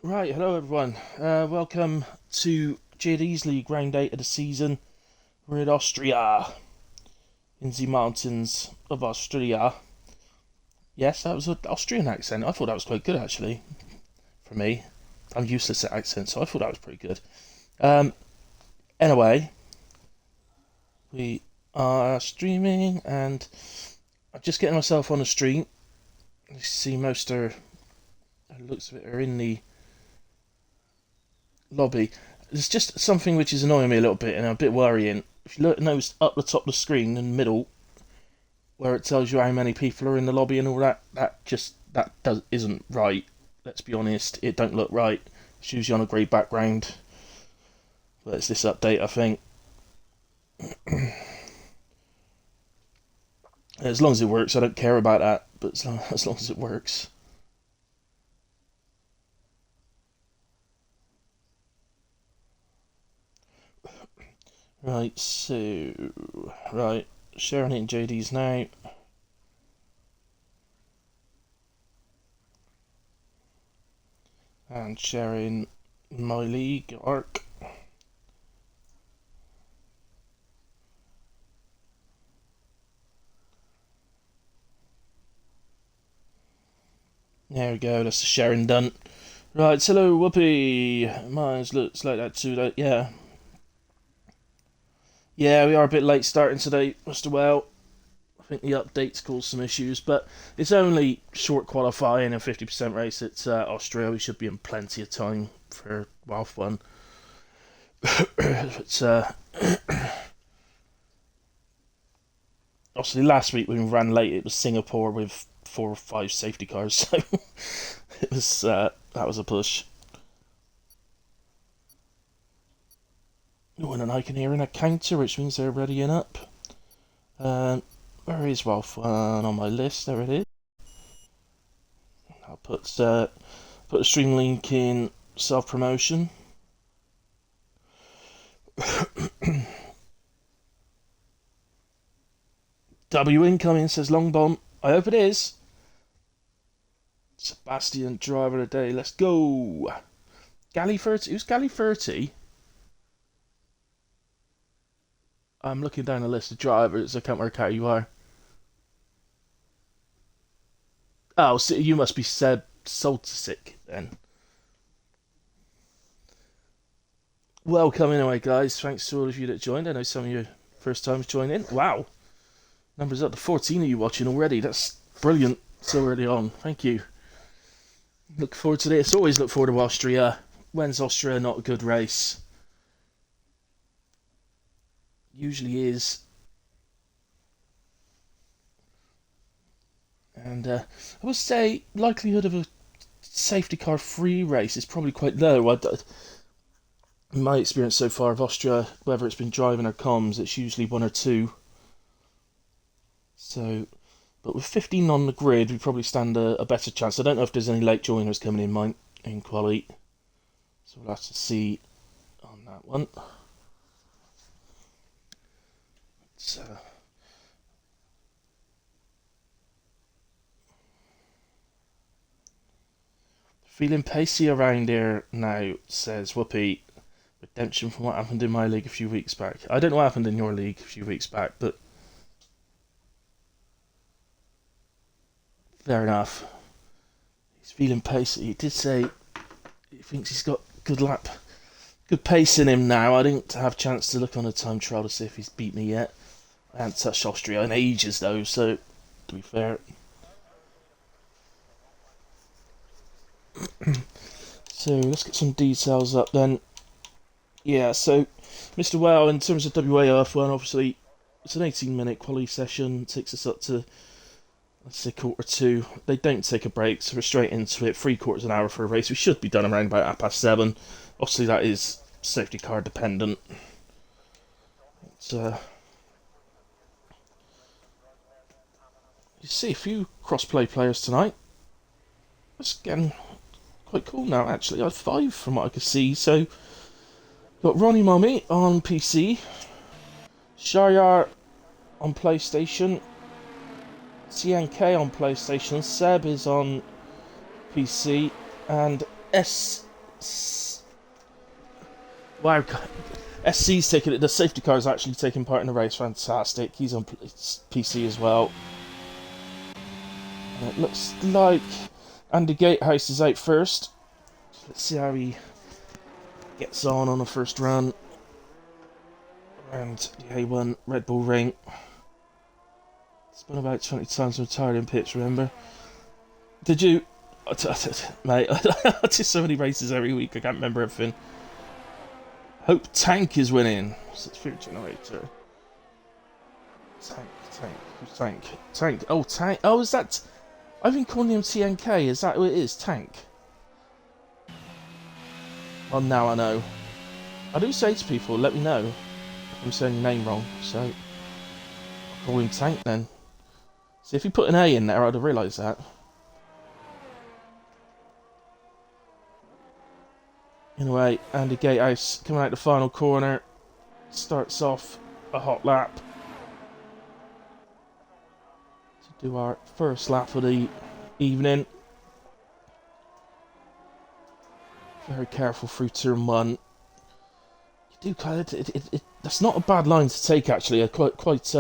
Right, hello everyone. Welcome to JDs League-Round 8 of the season. We're in Austria, in the mountains of Austria. Yes, that was an Austrian accent. I thought that was quite good actually, for me. I'm useless at accents, so I thought that was pretty good. Um, anyway, we are streaming and I'm just getting myself on the stream. You see most are, it looks of it, are in the lobby. There's just something which is annoying me a little bit and a bit worrying. If you notice up the top of the screen in the middle, where it tells you how many people are in the lobby and all that, isn't right. Let's be honest, it don't look right. It's usually on a grey background, but it's this update, I think. As long as it works, I don't care about that. But as long as it works. Right, sharing it in JD's now. And sharing my league arc. There we go, that's the sharing done. Right, hello Whoopi. Mine looks like that too. Yeah. Yeah, we are a bit late starting today, Mr. Well. I think the updates caused some issues, but it's only short qualifying and 50% race at Austria. We should be in plenty of time for Wild One. But obviously last week when we ran late, it was Singapore with 4 or 5 safety cars, so it was that was a push. Oh, and I can hear in a counter, which means they're readying up. Where is Wild One on my list? There it is. I'll put a stream link in self promotion. W incoming, says Long Bomb. I hope it is. Sebastian driver of the day. Let's go. Galley 30. Who's Galley 30? I'm looking down the list of drivers. I can't work out who you are. Oh, so you must be Seb Soltisic then. Welcome anyway, guys. Thanks to all of you that joined. I know some of you first times joining. Wow. Numbers up to 14 of you watching already. That's brilliant. So early on. Thank you. Look forward to this. Always look forward to Austria. When's Austria not a good race? Usually is. And I would say likelihood of a safety car free race is probably quite low. In my experience so far of Austria, whether it's been driving or comms, it's usually 1 or 2. So, but with 15 on the grid, we probably stand a better chance. I don't know if there's any late joiners coming in quali, so we'll have to see on that one. So, feeling pacey around here now, says Whoopi. Redemption from what happened in my league a few weeks back. I don't know what happened in your league a few weeks back, but fair enough. He's feeling pacey. He did say he thinks he's got good pace in him now. I didn't have a chance to look on a time trial to see if he's beat me yet. I haven't touched Austria in ages though, so to be fair. So let's get some details up then. Yeah, so Mr. Wow, in terms of WAF1, obviously it's an 18-minute quali session. It takes us up to, let's say, quarter 2. They don't take a break, so we're straight into it. 3/4 of an hour for a race. We should be done around about 7:30. Obviously, that is safety car dependent. You see a few cross-play players tonight. It's getting quite cool now, actually. I have 5 from what I could see, so got Ronnie Mummy on PC, Sharyar on PlayStation, CNK on PlayStation, Seb is on PC, and Wow, SC's taking it. The safety car is actually taking part in the race. Fantastic. He's on PC as well. And it looks like Andy Gatehouse is out first. Let's see how he gets on the first run around the A1 Red Bull Ring. Spun about 20 times and retired in pits, remember? Did you? Mate, I do so many races every week, I can't remember everything. Hope Tank is winning. What's its fuel generator? Tank. Who's Tank? Tank. Oh, Tank. Oh, is that... I've been calling him TNK. Is that who it is? Tank. Well, now I know. I do say to people, let me know if I'm saying your name wrong. So, I'll call him Tank then. See, if you put an A in there, I'd have realised that. Anyway, Andy Gatehouse coming out the final corner. Starts off a hot lap. To do our first lap of the evening. Very careful through turn 1. You do kind of... That's not a bad line to take, actually. A quite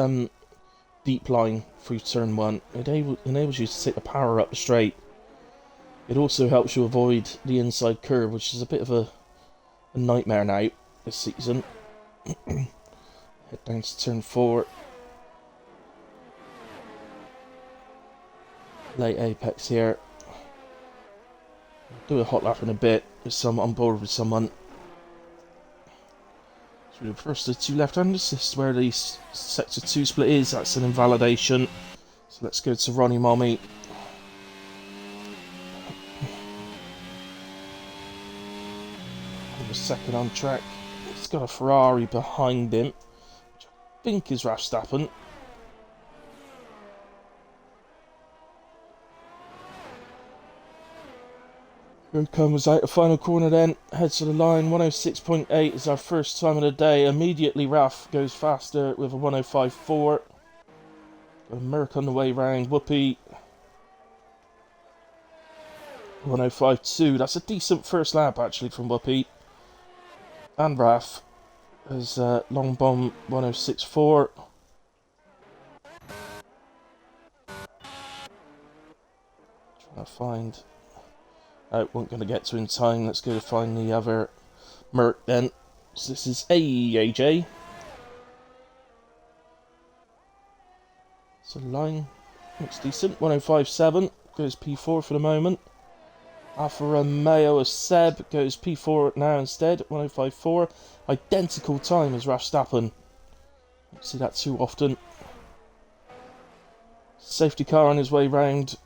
deep line through turn 1. It enables you to take the power up the straight. It also helps you avoid the inside curve, which is a bit of a nightmare now this season. Head down to turn 4. Late apex here. Do a hot lap in a bit with some on board with someone. So the first of 2 left-handers. This is where the sector 2 split is. That's an invalidation. So let's go to Ronnie Mommy. Second on track. He's got a Ferrari behind him, which I think is Verstappen. Here comes out the final corner then. Heads to the line. 106.8 is our first time of the day. Immediately Raf goes faster with a 105.4. Got a Merc on the way round. Whoopee. 105.2. That's a decent first lap actually from Whoopee. And Raf has Long Bomb 106.4. Trying to find... I wasn't going to get to in time. Let's go to find the other Merc then. So this is AJ. So the line looks decent. 105.7 goes P4 for the moment. Alfa Romeo of Seb goes P4 now instead, 105.4. Identical time as Verstappen. Don't see that too often. Safety car on his way round.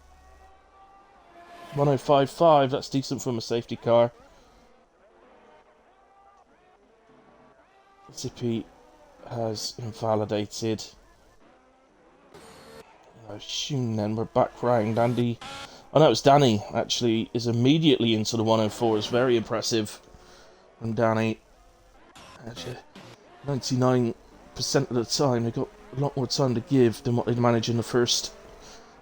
105.5, that's decent from a safety car. Zippy has invalidated. I assume then we're back round. Andy... Oh no, it's Danny, actually, is immediately into the 104. It's very impressive from Danny. Actually, 99% of the time, they've got a lot more time to give than what they'd manage in the first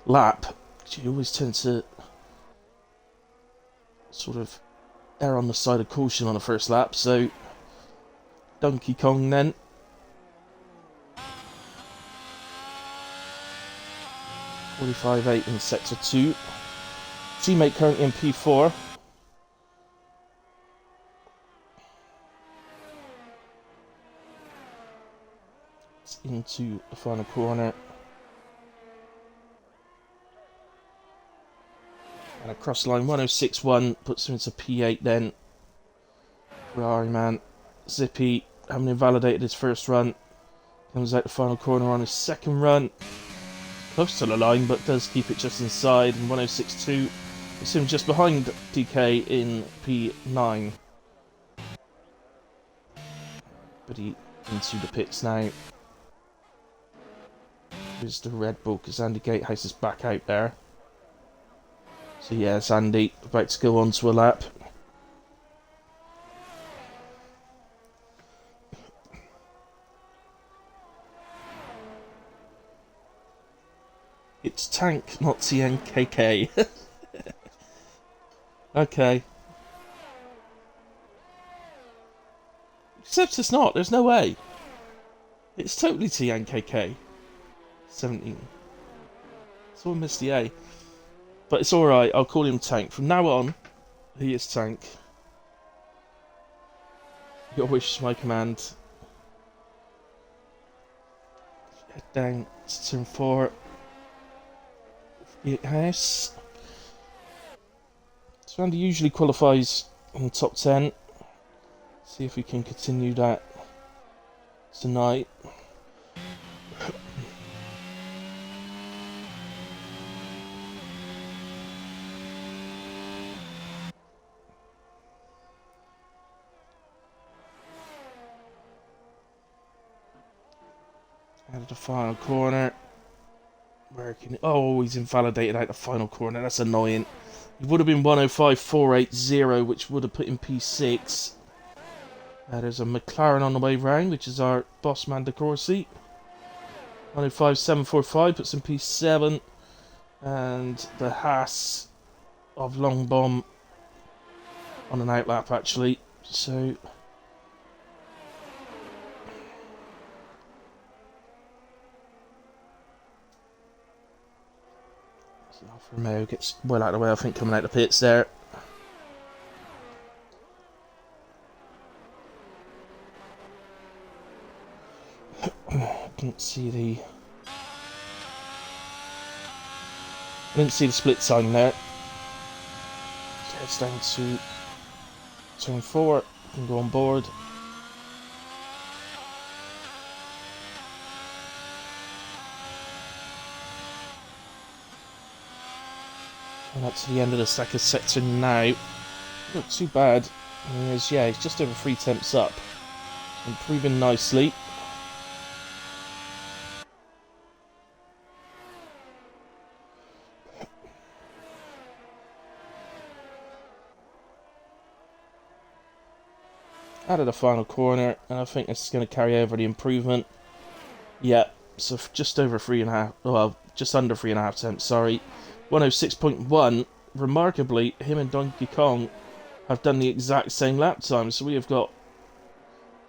lap. You always tend to sort of err on the side of caution on the first lap, so Donkey Kong then. .45.8 in sector 2. Teammate currently in P4. It's into the final corner. And across line 106.1 puts him into P8 then. Ferrari man. Zippy, having invalidated his first run, comes out the final corner on his second run. Close to the line, but does keep it just inside. And 106.2. It's him just behind DK in P9. But he into the pits now. Here's the Red Bull because Andy Gatehouse is back out there. So yeah, it's Andy about to go on to a lap. It's Tank, not TNKK. Okay. Except it's not. There's no way. It's totally TNKK. 17. Someone missed the A. But it's alright. I'll call him Tank. From now on, he is Tank. Your wish is my command. Head down to turn 4. 8 house. So Andy usually qualifies in the top 10. See if we can continue that tonight. Out of the final corner. Where can he... Oh, he's invalidated out the final corner. That's annoying. He would have been 105.480, which would have put him P6. There's a McLaren on the way round, which is our boss man de Corsi. 105.745 puts him P7. And the Haas of Long Bomb on an outlap, actually. So... Alfa Romeo gets well out of the way, I think, coming out the pits there. Didn't see the split sign there. So it's down to turn 4. Can go on board. And up to the end of the second sector now. Not too bad. He's just over 3 temps up. Improving nicely. Out of the final corner, and I think this is going to carry over the improvement. Yeah, so just over 3.5, well, just under 3.5 temps, sorry. 106.1. Remarkably, him and Donkey Kong have done the exact same lap time, so we have got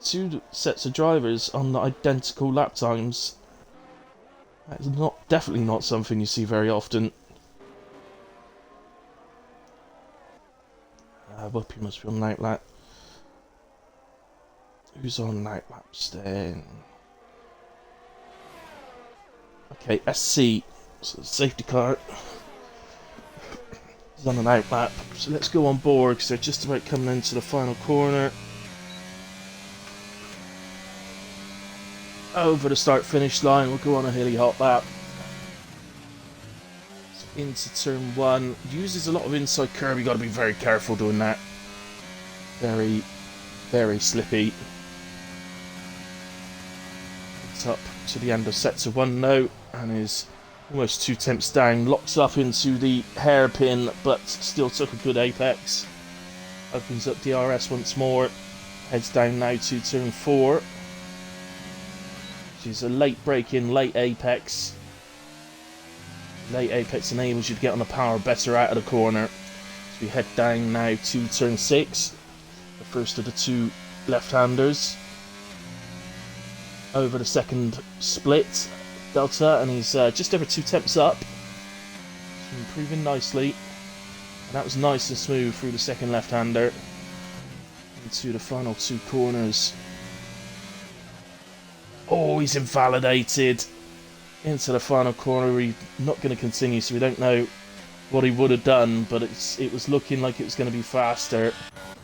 2 sets of drivers on the identical lap times. That is definitely not something you see very often. Whoopie must be on night lap. Who's on night laps then? Okay, SC, so safety car. He's on an out lap, so let's go on board because they're just about coming into the final corner. Over the start finish line, we'll go on a hilly hot lap. So into turn 1, uses a lot of inside curve, you got to be very careful doing that. Very, very slippy. It's up to the end of sector 1 now, and is almost 2 temps down, locks up into the hairpin, but still took a good apex. Opens up DRS once more, heads down now to turn 4. Which is a late break in, late apex. Late apex enables you to get on the power better out of the corner. So we head down now to turn 6, the first of the 2 left-handers. Over the second split. Delta, and he's just over 2 temps up, so improving nicely, and that was nice and smooth through the second left-hander into the final 2 corners. Oh, he's invalidated into the final corner. He's not going to continue, so we don't know what he would have done, but it was looking like it was going to be faster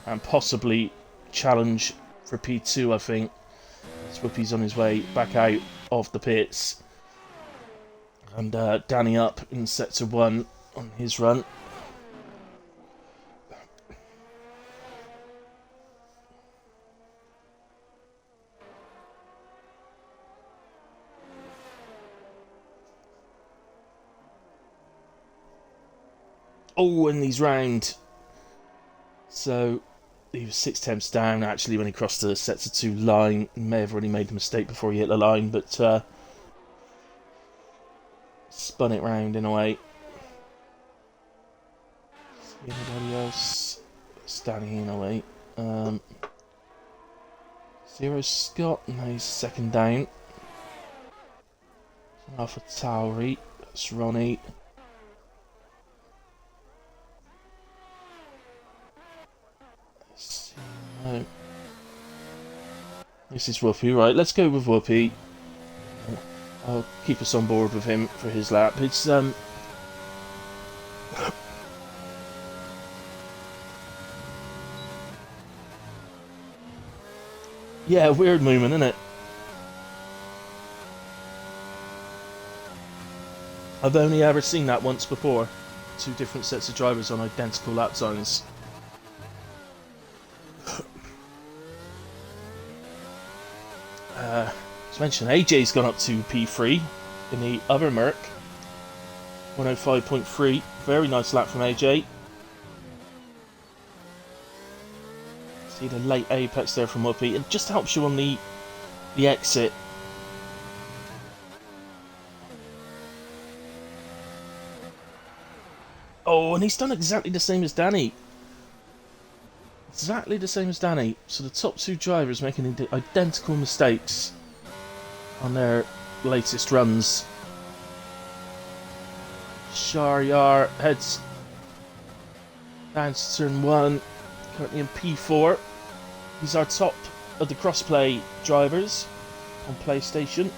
and possibly challenge for P2, I think. Whoopie's on his way back out of the pits. And Danny up in sector 1 on his run. Oh, and he's round. So he was 6 temps down actually when he crossed the sector 2 line. He may have already made the mistake before he hit the line, but spun it round in a way. See anybody else? Standing in a way. Zero Scott, now he's second down. Alpha Tauri, that's Ronnie. Let's see, no. This is Whoopi, right? Let's go with Whoopi. I'll keep us on board with him for his lap. It's yeah, weird movement, isn't it? I've only ever seen that once before. Two different sets of drivers on identical lap times. As mentioned, AJ's gone up to P3 in the other Merc. 105.3. Very nice lap from AJ. See the late apex there from Whoopi. It just helps you on the exit. Oh, and he's done exactly the same as Danny. Exactly the same as Danny. So the top two drivers making identical mistakes on their latest runs. Sharyar heads down to turn 1, currently in P4. He's our top of the crossplay drivers on PlayStation.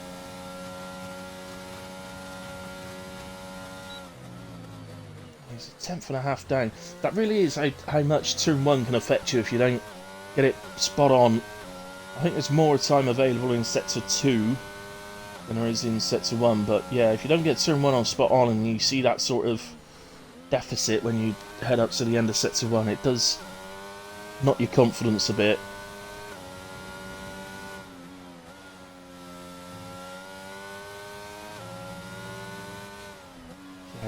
He's a tenth and a half down. That really is how much turn 1 can affect you if you don't get it spot on. I think there's more time available in sector 2 than there is in sector 1, but yeah, if you don't get turn 1 on spot on and you see that sort of deficit when you head up to the end of sector 1, it does knock your confidence a bit.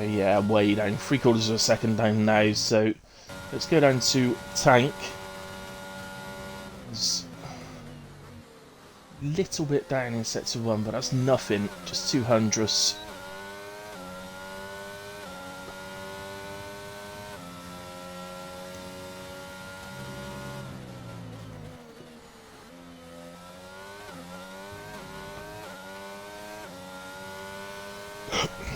Yeah, way down, 3/4 of a second down now, so let's go down to Tank. It's a little bit down in sector 1, but that's nothing, just 200ths.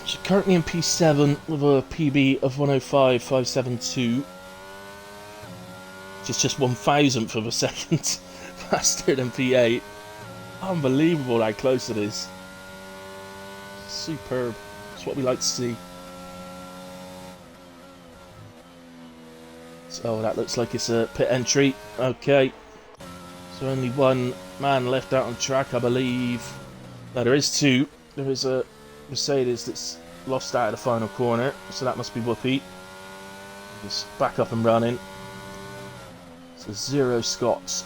So currently in P7 with a PB of 105.572, which is just 1,000th of a second faster than P8. Unbelievable how close it is. Superb. It's what we like to see. So that looks like it's a pit entry. Okay. So only one man left out on track, I believe. No, there is two. There is a Mercedes that's lost out of the final corner, so that must be Whoopi. It's back up and running. So Zero Scott.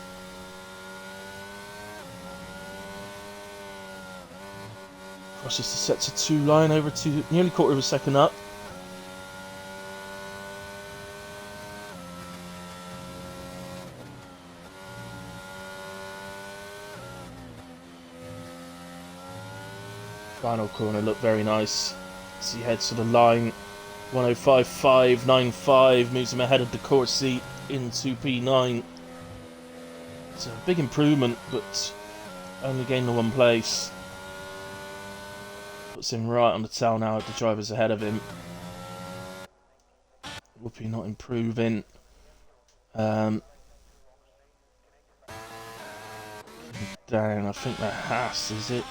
Crosses the sector 2 line over to nearly 1/4 of a second up. Final corner looked very nice. As he heads to the line, 105.595 moves him ahead of the course seat into P9. It's a big improvement, but only gained the 1 place. Puts him right on the tail now of the drivers ahead of him. Whoopi not improving. Down, I think the Haas, is it?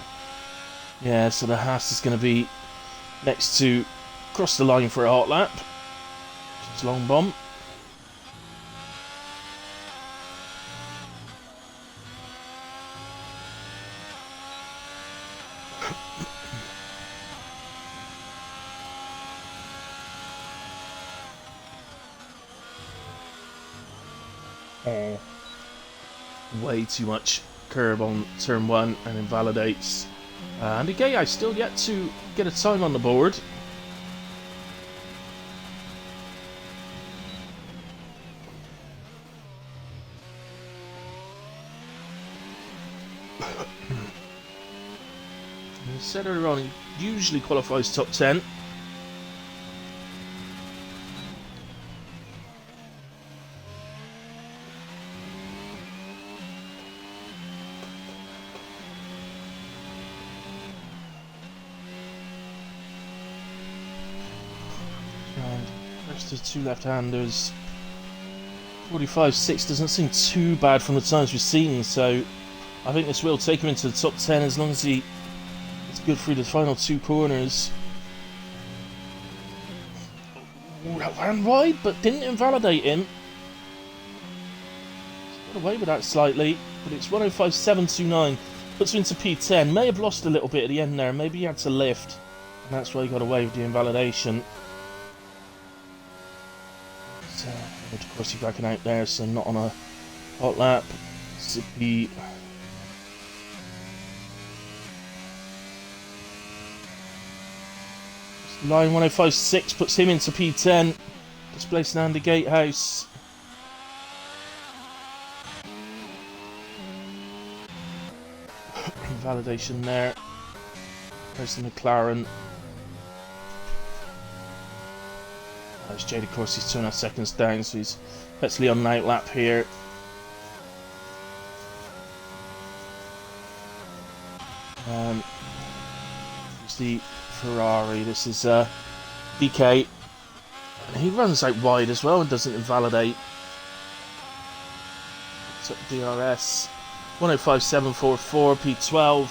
Yeah, so the Haas is going to be next to cross the line for a hot lap. Just long bomb. Oh. Way too much curb on turn 1 and invalidates. And again, I still yet to get a time on the board. I said earlier on, he usually qualifies top 10. to two left-handers. 45.6 doesn't seem too bad from the times we've seen, so I think this will take him into the top 10 as long as he is good through the final two corners. Ooh, that ran wide, but didn't invalidate him. Got away with that slightly, but it's 105.729. Puts him into P10. May have lost a little bit at the end there. Maybe he had to lift, and that's why he got away with the invalidation. So, of course, he's backing out there, so not on a hot lap. Zippy. Line 105.6 puts him into P10. Displacing Andy Gatehouse. Validation there. There's the McLaren. There's JD Course, he's 2.5 seconds down, so he's effectively on an out lap here. Here's the Ferrari, this is DK. He runs out wide as well and doesn't invalidate. It's up DRS. 105.744, P12.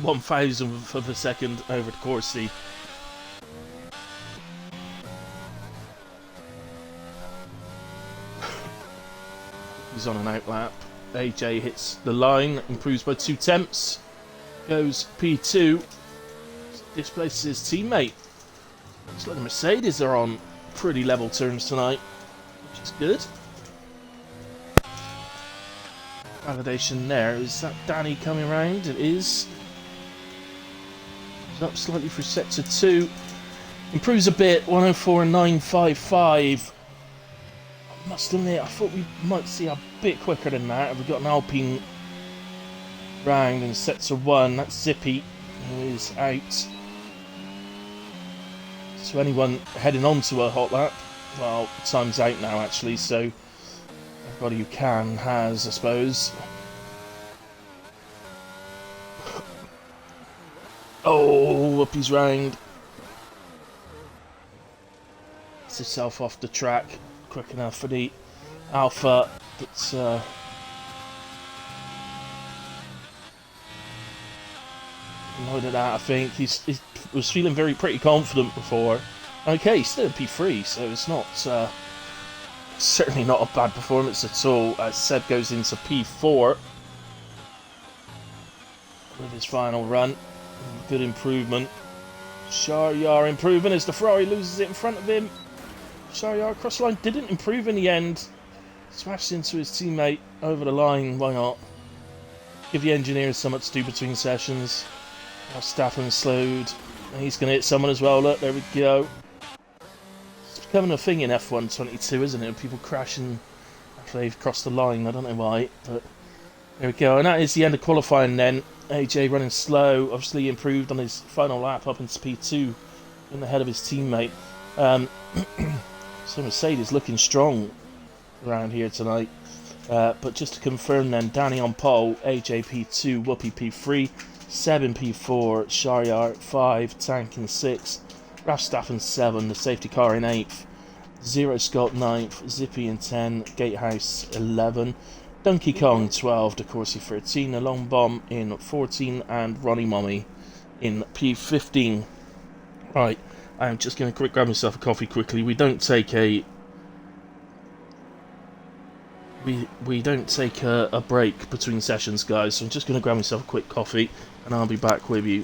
1,000th of a second over the Corsi. He's on an out lap. AJ hits the line, improves by 2 tenths. Goes P2. Displaces his teammate. Looks like the Mercedes are on pretty level terms tonight, which is good. Validation there. Is that Danny coming around? It is. He's up slightly through sector 2. Improves a bit. 104.955. I must admit, I thought we might see a bit quicker than that. We've got an Alpine round in sector 1. That's Zippy, who is out. So anyone heading on to a hot lap, well, time's out now actually, so everybody who can has, I suppose. Oh, Whoopi's round. Gets himself off the track quick enough for the Alpha. That's annoyed at that, I think. He was feeling pretty confident before. Okay, he's still in P3, so it's not certainly not a bad performance at all. As Seb goes into P4 with his final run. Good improvement. Shahryar improving as the Ferrari loses it in front of him. Shahryar across the line, didn't improve in the end. Smashed into his teammate over the line. Why not? Give the engineers something to do between sessions. Verstappen slowed. And he's going to hit someone as well. Look, there we go. It's becoming a thing in F1 22, isn't it? People crashing after they've crossed the line. I don't know why, but there we go. And that is the end of qualifying then. AJ running slow. Obviously improved on his final lap up into P2 in the head of his teammate. So Mercedes looking strong around here tonight. But just to confirm then, Danny on pole, AJ P2, Whoopi P3, Seb in P4, Shahryar 5, Tank in 6, Verstappen 7, the safety car in 8th, Zero Scott 9th, Zippy in 10, Gatehouse 11, Donkey Kong 12, De Corsi 13, a Long Bomb in 14, and Ronnie Mommy in P15. Right, I'm just going to grab myself a coffee quickly. We don't take a break between sessions, guys, so I'm just going to grab myself a quick coffee and I'll be back with you.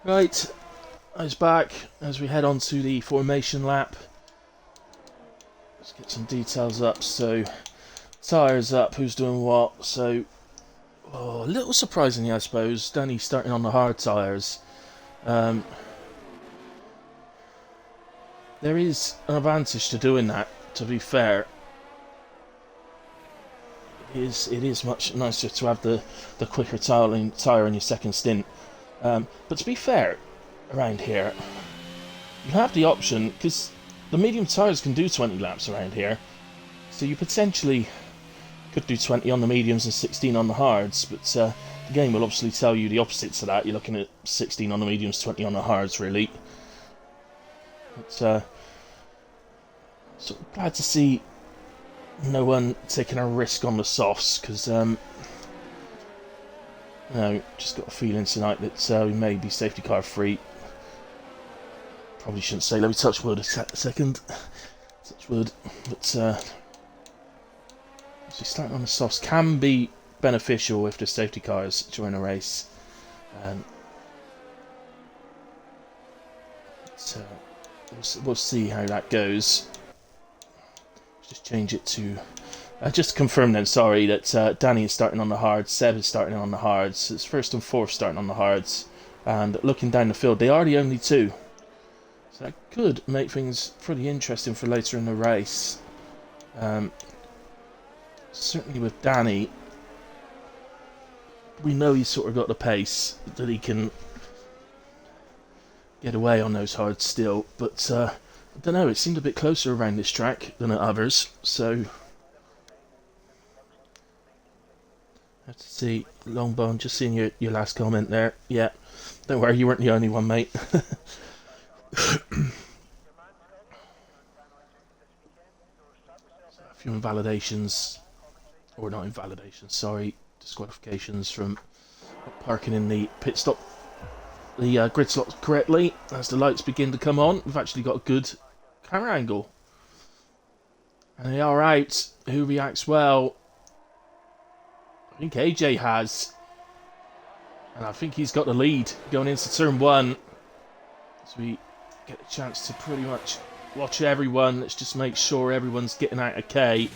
Right, I was back as we head on to the formation lap. Let's get some details up. So, tyres up, who's doing what. So, a little surprisingly, I suppose, Danny starting on the hard tyres. There is an advantage to doing that, to be fair. It is much nicer to have the quicker tyre in your second stint. But to be fair, around here, you have the option, because the medium tyres can do 20 laps around here, so you potentially could do 20 on the mediums and 16 on the hards, but the game will obviously tell you the opposite to that. You're looking at 16 on the mediums, 20 on the hards, really. But, so glad to see no one taking a risk on the softs, because just got a feeling tonight that we may be safety car free. Probably shouldn't say, let me touch wood a second. Touch wood. But so starting on the softs can be beneficial if the safety cars join a race. We'll see how that goes. Just change it to... just to confirm then, sorry, that Danny is starting on the hards, Seb is starting on the hards. It's first and fourth starting on the hards. And looking down the field, they are the only two. So that could make things pretty interesting for later in the race. Certainly with Danny, we know he's sort of got the pace that he can get away on those hards still. But I don't know, it seemed a bit closer around this track than at others. So... have to see. Longbone, just seeing your last comment there. Yeah, don't worry, you weren't the only one, mate. A few invalidations, or not invalidations, sorry, disqualifications from not parking in the pit stop, the grid slots correctly. As the lights begin to come on, we've actually got a good camera angle. And they are out. Who reacts well? I think AJ has. And I think he's got the lead going into turn one. So we get a chance to pretty much watch everyone. Let's just make sure everyone's getting out okay. I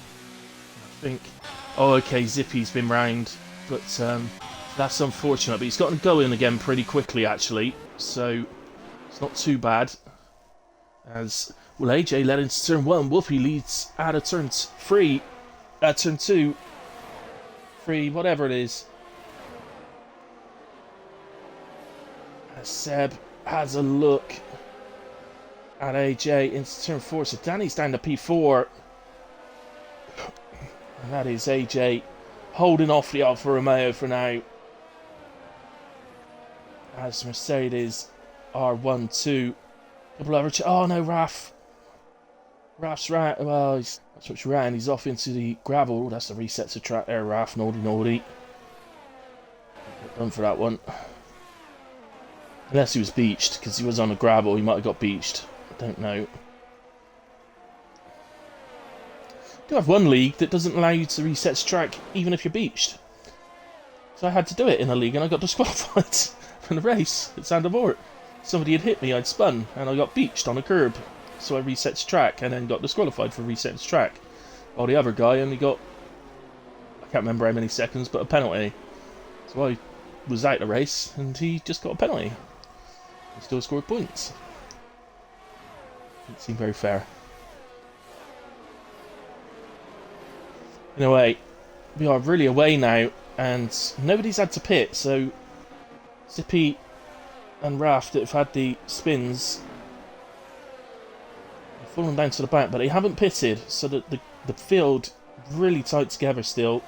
think... oh, okay, Zippy's been round. But that's unfortunate. But he's gotten going again pretty quickly, actually. So it's not too bad. As... well, AJ led into turn one. Whoopi leads out of turn three. Turn two. Three, whatever it is. As Seb has a look at AJ into turn four. So Danny's down to P4. And that is AJ holding off the Alfa Romeo for now. As Mercedes are 1-2. Couple other... oh no, Raf. Raf's right. Well, that's what's right. He's off into the gravel. That's the reset to track there, Raf. Naughty. Done for that one. Unless he was beached, because he was on the gravel, he might have got beached. I don't know. I do have one league that doesn't allow you to reset to track even if you're beached. So I had to do it in a league and I got disqualified from the race at Sandavort. Somebody had hit me, I'd spun, and I got beached on a curb. So I reset to track and then got disqualified for reset to track. While the other guy only got, I can't remember how many seconds, but a penalty. So I was out of the race and he just got a penalty. He still scored points. Didn't seem very fair. In a way, we are really away now and nobody's had to pit, so Zippy and Raft that have had the spins have fallen down to the back, but they haven't pitted, so that the field really tight together still.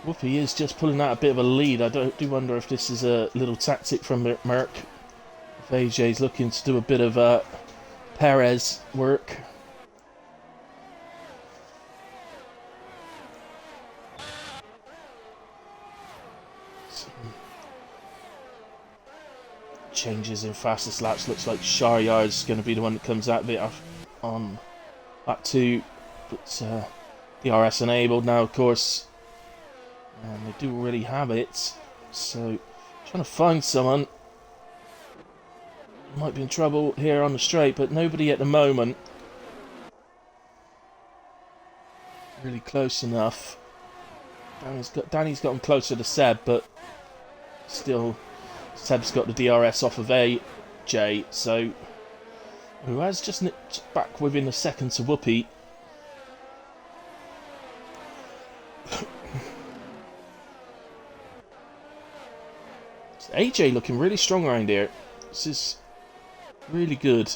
Whoopi is just pulling out a bit of a lead. I do wonder if this is a little tactic from Merck. If AJ's looking to do a bit of Perez work. Some changes in fastest laps. Looks like Shahryar's going to be the one that comes out of it on lap 2. But DRS enabled now, of course. And they do already have it. So, trying to find someone. Might be in trouble here on the straight, but nobody at the moment. Really close enough. Danny's gotten closer to Seb, but still Seb's got the DRS off of AJ, so who has just nipped back within a second to Whoopi. AJ looking really strong around here. This is really good.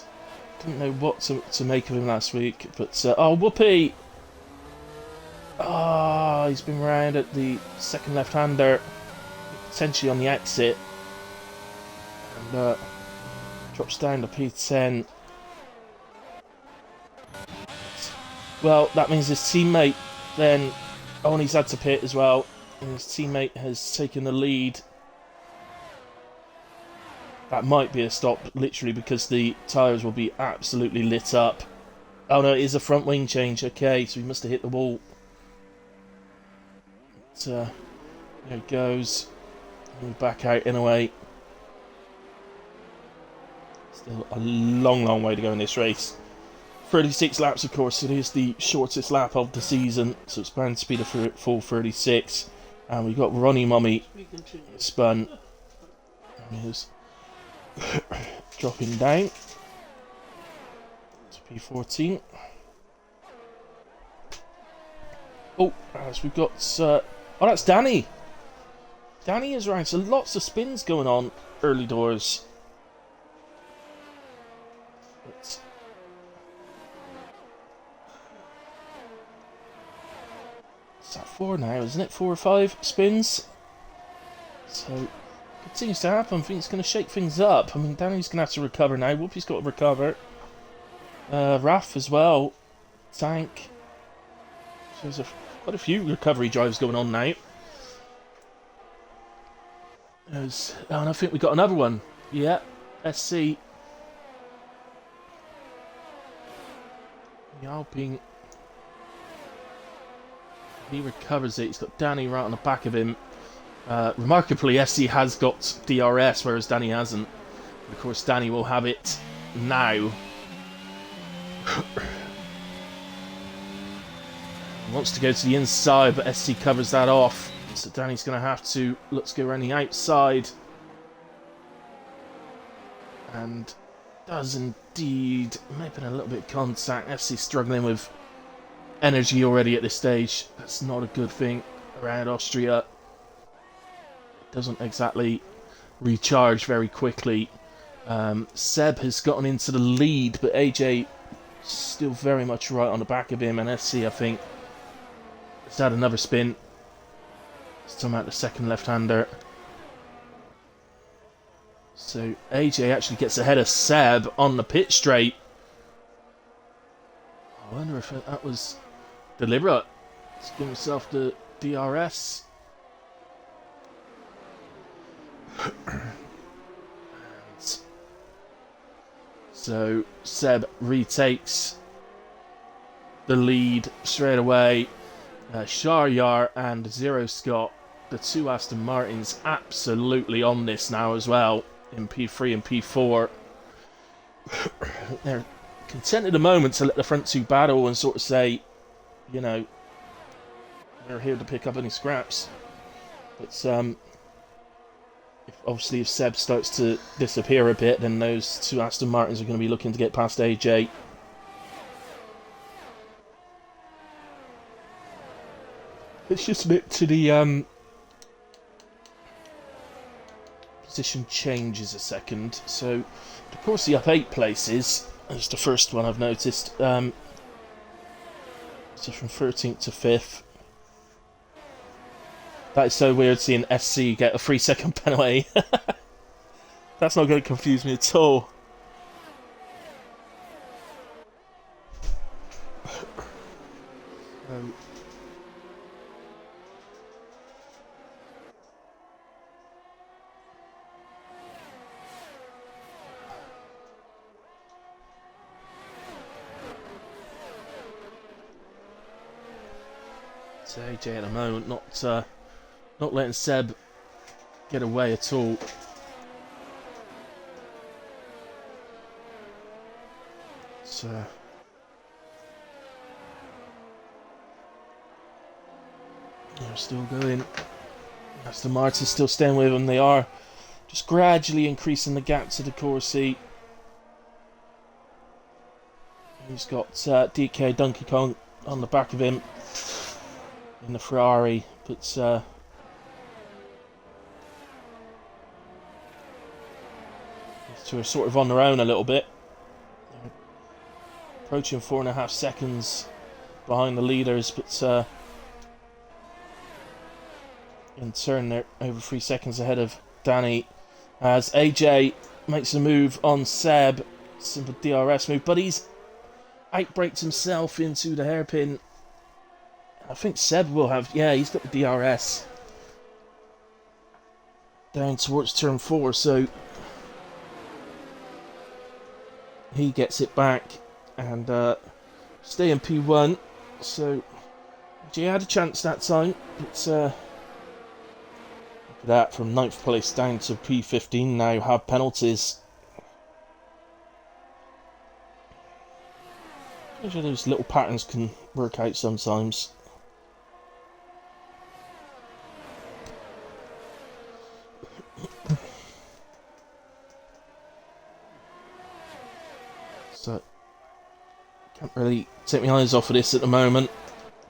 Didn't know what to make of him last week, but oh, Whoopi! Ah, he's been round at the second left-hander, potentially on the exit, and drops down to P10. Well, that means his teammate then, and he's had to pit as well, and his teammate has taken the lead. That might be a stop, literally, because the tyres will be absolutely lit up. Oh no, it is a front wing change. Okay, so he must have hit the wall. But, there it goes. Move back out in a way. Still a long, long way to go in this race. 36 laps, of course. It is the shortest lap of the season, so it's bound to be the full 36. And we've got Ronnie Mummy spun. Here's dropping down to P14. Oh, as we've got oh, that's Danny. Danny is right. So lots of spins going on early doors. But it's at 4 now, isn't it? 4 or 5 spins. So continues to happen. I think it's going to shake things up. I mean, Danny's going to have to recover now. Whoopi's got to recover. Raf as well. Tank. So there's quite a few recovery drives going on now. And I think we got another one. Yeah, SC. The Alpine. He recovers it. He's got Danny right on the back of him. Remarkably, SC has got DRS, whereas Danny hasn't. Of course, Danny will have it now. Wants to go to the inside, but SC covers that off. So Danny's going to have to let's go around the outside. And does indeed. Making a little bit of contact. SC struggling with energy already at this stage. That's not a good thing around Austria. Doesn't exactly recharge very quickly. Seb has gotten into the lead, but AJ still very much right on the back of him, and SC, I think, has had another spin. This time out the second left-hander. So AJ actually gets ahead of Seb on the pit straight. I wonder if that was deliberate. Let's give himself the DRS. So Seb retakes the lead straight away. Sharyar and Zero Scott, the two Aston Martins, absolutely on this now as well in P3 and P4. They're content at the moment to let the front two battle and sort of say, you know, they're here to pick up any scraps. But obviously if Seb starts to disappear a bit, then those two Aston Martins are going to be looking to get past AJ. Let's just look to the position changes a second. So, of course, the up 8 places. That's the first one I've noticed. So from 13th to 5th. That is so weird seeing SC get a 3-second penalty. That's not going to confuse me at all. So AJ at the moment not letting Seb get away at all. But, they're still going. Aston Martin's still staying with them. They are just gradually increasing the gap to the Corsi. He's got DK Donkey Kong on the back of him in the Ferrari, but these two are sort of on their own a little bit. They're approaching 4.5 seconds behind the leaders, but in turn they're over 3 seconds ahead of Danny as AJ makes a move on Seb. Simple DRS move, but he's outbraked himself into the hairpin. I think Seb will have, yeah, he's got the DRS down towards turn 4, so he gets it back and stay in P1. So he had a chance that time, but look at that, from 9th place down to P15 now, have penalties. Those little patterns can work out sometimes. So, can't really take my eyes off of this at the moment.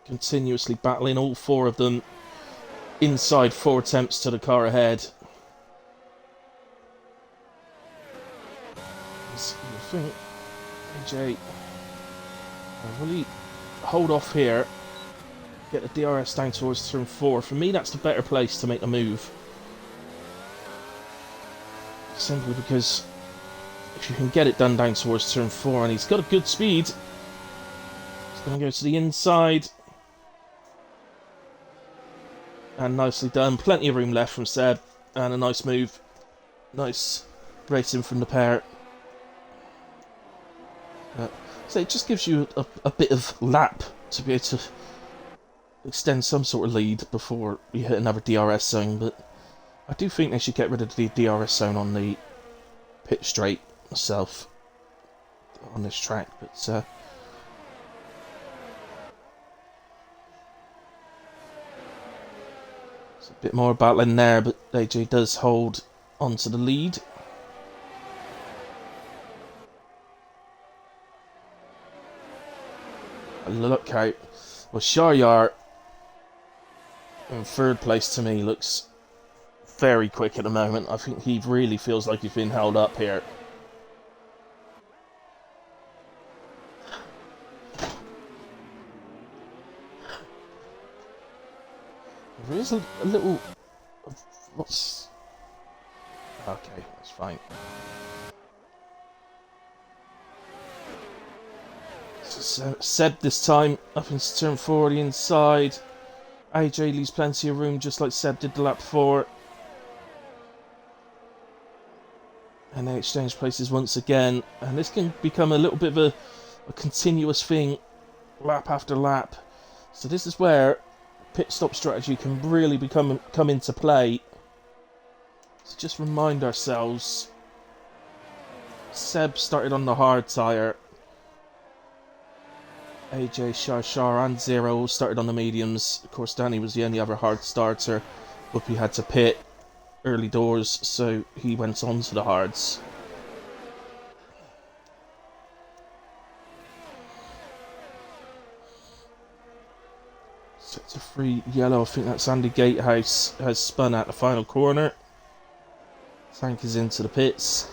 Continuously battling all 4 of them inside 4 attempts to the car ahead. I think AJ will he hold off here, get the DRS down towards turn 4. For me, that's the better place to make a move. Simply because if you can get it done down towards turn 4, and he's got a good speed, he's going to go to the inside. And nicely done. Plenty of room left from Seb, and a nice move. Nice racing from the pair. So it just gives you a bit of lap to be able to extend some sort of lead before you hit another DRS zone, but I do think they should get rid of the DRS zone on the pit straight itself on this track, but it's a bit more battling there, but AJ does hold onto the lead. Look out. Well, Sharyar in 3rd place to me looks very quick at the moment. I think he really feels like he's been held up here. There is a little... What's... Okay, that's fine. So Seb this time, up into turn 4, the inside. AJ leaves plenty of room, just like Seb did the lap before. And they exchange places once again. And this can become a little bit of a continuous thing, lap after lap. So this is where pit stop strategy can really come into play. So just remind ourselves, Seb started on the hard tyre. AJ, Shar, and Zero all started on the mediums. Of course, Danny was the only other hard starter. Whoopi had to pit early doors, so he went on to the hards. Set to 3 yellow. I think that's Andy Gatehouse has spun at the final corner. Tank is into the pits.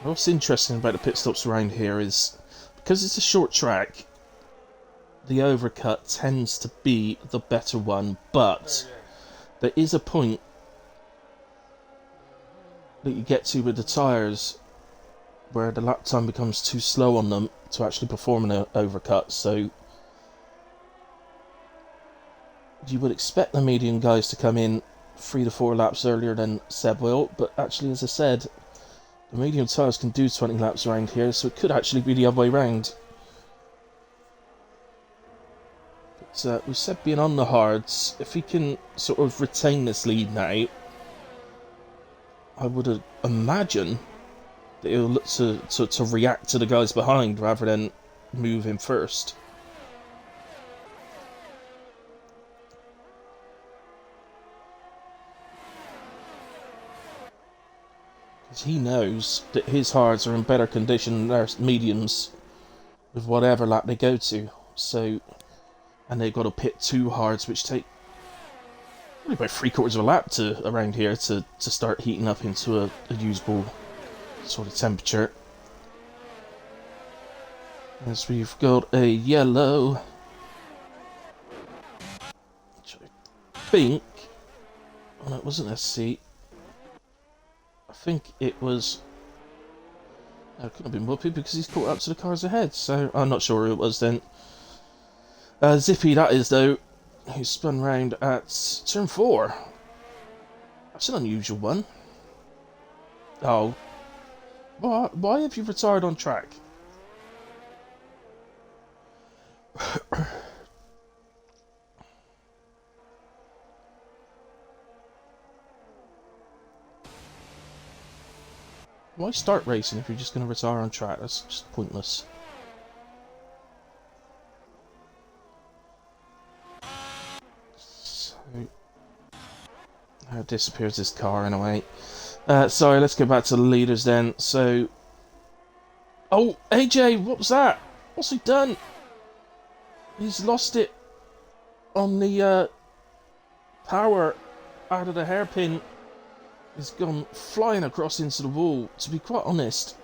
What's interesting about the pit stops around here is, because it's a short track, the overcut tends to be the better one, but there is a point that you get to with the tyres where the lap time becomes too slow on them to actually perform an overcut, so you would expect the medium guys to come in 3 to 4 laps earlier than Seb will, but actually, as I said, the medium tyres can do 20 laps around here, so it could actually be the other way round. But we said being on the hards, if he can sort of retain this lead now, I would imagine that he'll look to react to the guys behind rather than move him first. Because he knows that his hards are in better condition than their mediums with whatever lap they go to. So, and they've got to pit 2 hards, which take probably about 3/4 of a lap to around here to start heating up into a usable sort of temperature. As we've got a yellow, which I think, oh no, it wasn't SC. I think it was. No, it couldn't have been Whoopi because he's caught up to the cars ahead. So I'm not sure who it was then. Zippy, that is though. Who spun round at turn 4. That's an unusual one. Oh, why have you retired on track? Why start racing if you're just going to retire on track? That's just pointless. So, how disappears this car in a way. Sorry, let's go back to the leaders then. So, oh, AJ, what was that? What's he done? He's lost it on the power out of the hairpin. He's gone flying across into the wall. To be quite honest,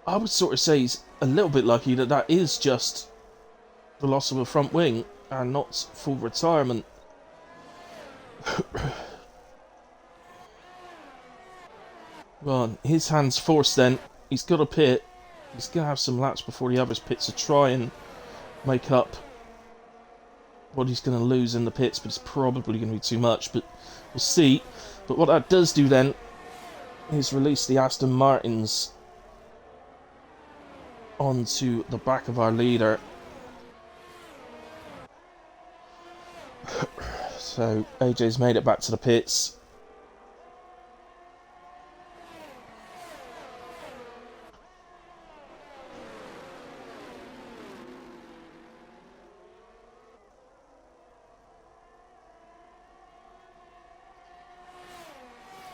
I would sort of say he's a little bit lucky that that is just the loss of a front wing and not full retirement. Well, his hand's forced then. He's got a pit. He's going to have some laps before the others pit to try and make up what he's going to lose in the pits, but it's probably going to be too much, but we'll see. But what that does do then is release the Aston Martins onto the back of our leader. So AJ's made it back to the pits.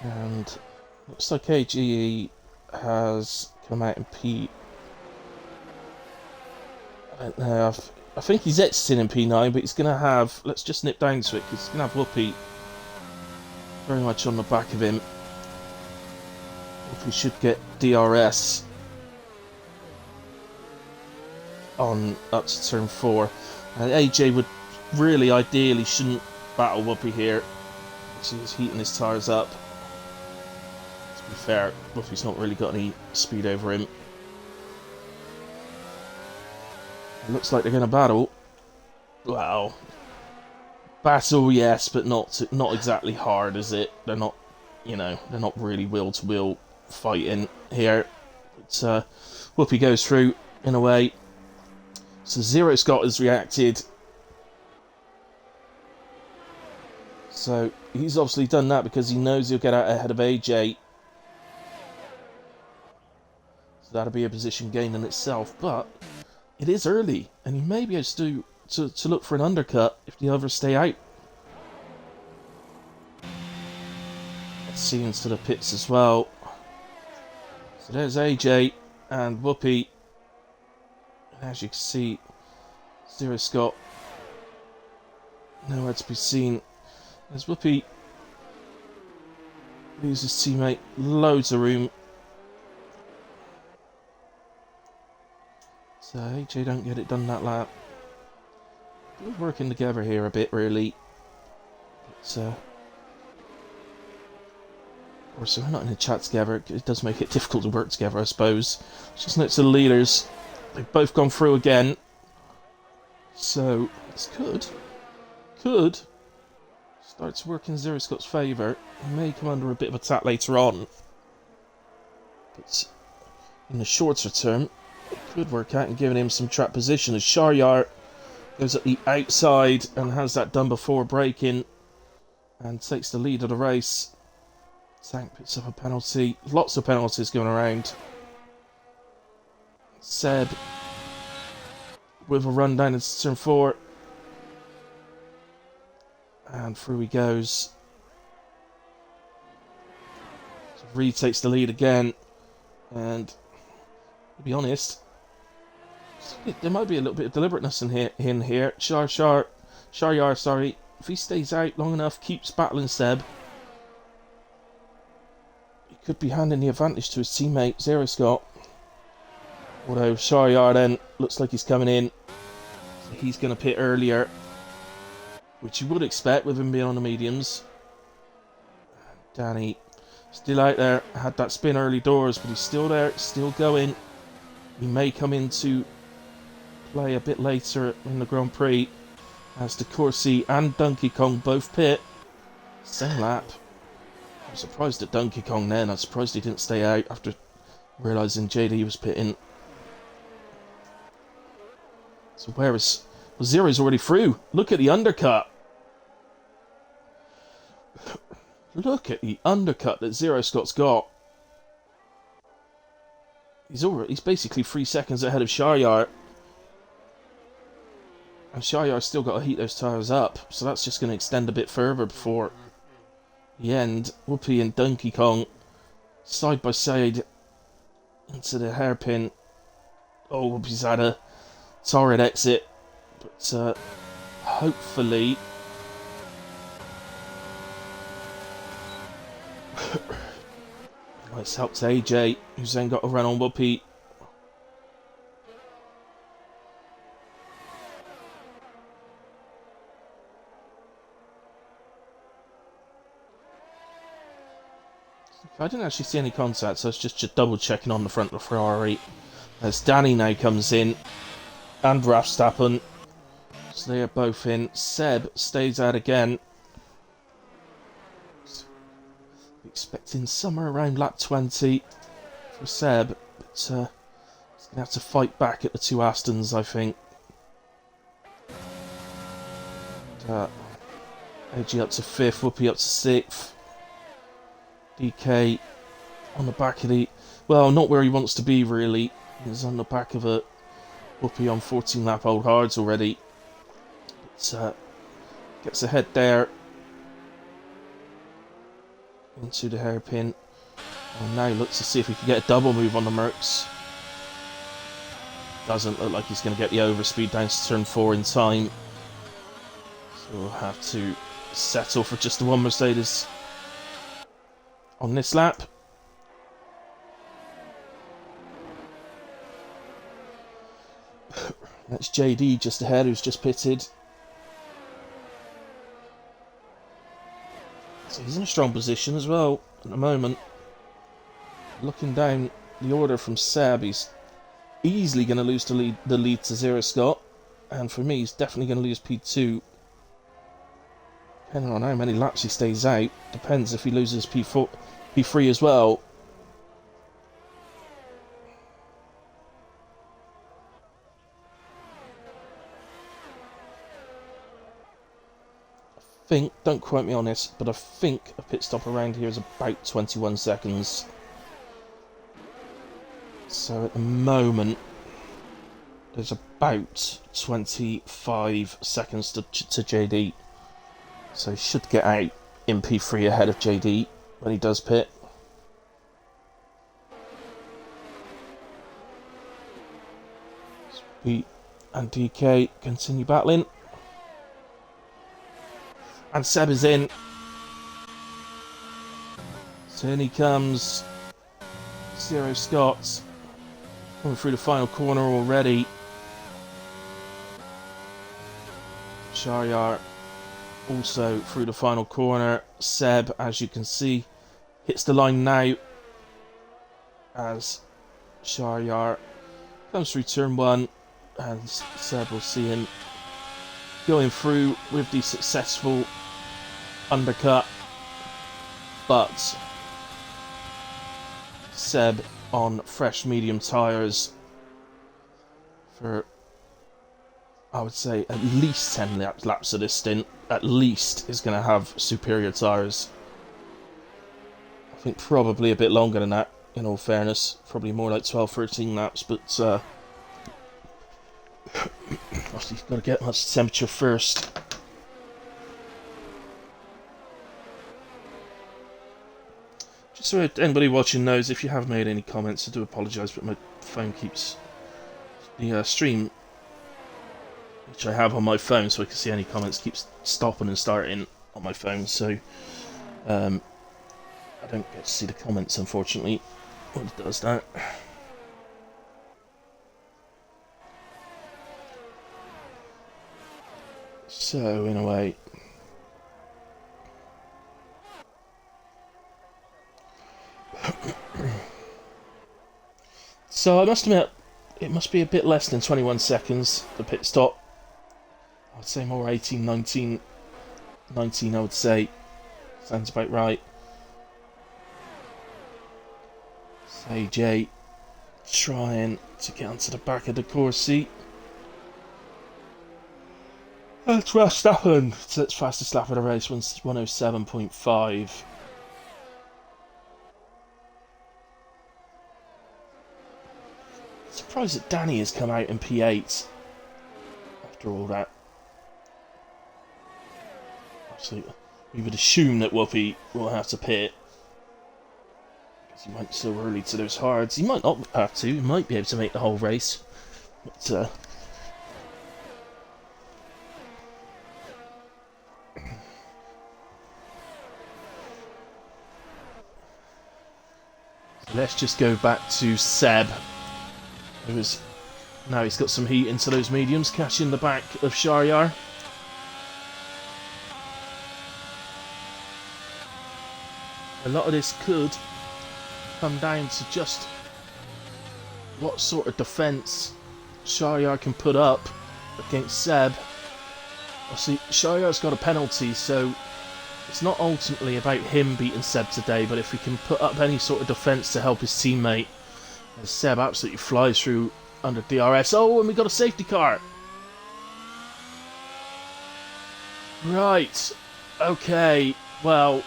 And looks like AGE has come out in P. I don't know. I think he's exiting in P9, but he's going to have. Let's just nip down to it because he's going to have Whoopi very much on the back of him. Whoopi should get DRS on up to turn 4. And AJ would really ideally shouldn't battle Whoopi here. So he's heating his tyres up. To be fair, Whoopi's not really got any speed over him. It looks like they're going to battle. Wow. Battle, yes, but not exactly hard, is it? They're not, you know, they're not really wheel-to-wheel fighting here. But Whoopi goes through, in a way. So Zero Scott has reacted. So he's obviously done that because he knows he'll get out ahead of AJ. So that'll be a position gain in itself, but it is early, and he may be able to look for an undercut if the others stay out. Let's see into the pits as well. So there's AJ and Whoopi. And as you can see, Zero Scott nowhere to be seen. As Whoopi loses teammate, loads of room. So AJ don't get it done that lap. We're working together here a bit, really. But, so we're not in a chat together. It does make it difficult to work together, I suppose. Just next to the leaders. They've both gone through again. So this could start to work in Zero Scott's favour. He may come under a bit of attack later on. But in the shorter term, it could work out and giving him some trap position as Sharyar Goes at the outside and has that done before breaking and takes the lead of the race. Tank picks up a penalty. Lots of penalties going around. Seb with a run down into turn 4. And through he goes. So Reed takes the lead again. And to be honest, there might be a little bit of deliberateness in here. Sharyar, sorry. If he stays out long enough, keeps battling Seb, he could be handing the advantage to his teammate, Zero Scott. Although Sharyar then looks like he's coming in. So he's going to pit earlier, which you would expect with him being on the mediums. Danny still out there. Had that spin early doors, but he's still there, still going. He may come into play a bit later in the Grand Prix as DeCourcy and Donkey Kong both pit. Same lap. I'm surprised at Donkey Kong then. I'm surprised he didn't stay out after realising JD was pitting. So where is... Well, Zero's already through. Look at the undercut. Look at the undercut that Zero Scott's got. He's basically 3 seconds ahead of Sharyar. And Sharyar's still got to heat those tyres up. So that's just going to extend a bit further before the end. Whoopi and Donkey Kong side by side into the hairpin. Oh, Whoopi's had a torrid exit. But hopefully... Nice help to AJ, who's then got a run on Whoopi. I didn't actually see any contact, so I was just double checking on the front of the Ferrari. As Danny now comes in, and Verstappen. So they are both in. Seb stays out again. Expecting somewhere around lap 20 for Seb, but he's going to have to fight back at the 2 Astons, I think. AJ up to 5th, Whoopi up to 6th. DK on the back of the... Well, not where he wants to be, really. He's on the back of a Whoopi on 14 lap old hards already. But gets ahead there. Into the hairpin. And now looks to see if he can get a double move on the Mercs. Doesn't look like he's going to get the overspeed down to turn 4 in time. So we'll have to settle for just the one Mercedes on this lap. That's JD just ahead, who's just pitted. So he's in a strong position as well at the moment. Looking down the order from Seb, he's easily going to lose the lead to Zero Scott. And for me, he's definitely going to lose P2. Depending on how many laps he stays out. Depends if he loses P3 as well. Don't quote me on this, but I think a pit stop around here is about 21 seconds. So at the moment, there's about 25 seconds to JD. So he should get out in P3 ahead of JD when he does pit. Pete and DK continue battling. And Seb is in. So in he comes. Zero Scott. Coming through the final corner already. Sharyar also through the final corner. Seb, as you can see, hits the line now. As Sharyar comes through turn 1. And Seb will see him going through with the successful undercut, but Seb on fresh medium tyres for I would say at least 10 laps of this stint, at least, is going to have superior tyres. I think probably a bit longer than that, in all fairness. Probably more like 12, 13 laps, but obviously you've got to get much temperature first. Just so anybody watching knows, if you have made any comments, I do apologise, but my phone keeps... The stream, which I have on my phone so I can see any comments, keeps stopping and starting on my phone, so I don't get to see the comments, unfortunately, when it does that. So, in a way... So, I must admit, it must be a bit less than 21 seconds, the pit stop. I'd say more 18, 19, I would say. Sounds about right. So AJ trying to get onto the back of the core seat. That's Verstappen. So it's fastest lap of the race, 107.5. Surprised that Danny has come out in P8 after all that. Actually, we would assume that Whoopi will have to pit because he went so early to those hards. He might not have to. He might be able to make the whole race, but let's just go back to Seb. Now he's got some heat into those mediums, catching the back of Shahryar. A lot of this could come down to just what sort of defence Shahryar can put up against Seb. Obviously, Shahryar's got a penalty, so it's not ultimately about him beating Seb today, but if he can put up any sort of defence to help his teammate, as Seb absolutely flies through under DRS. Oh, and we got a safety car. Right. Okay. Well,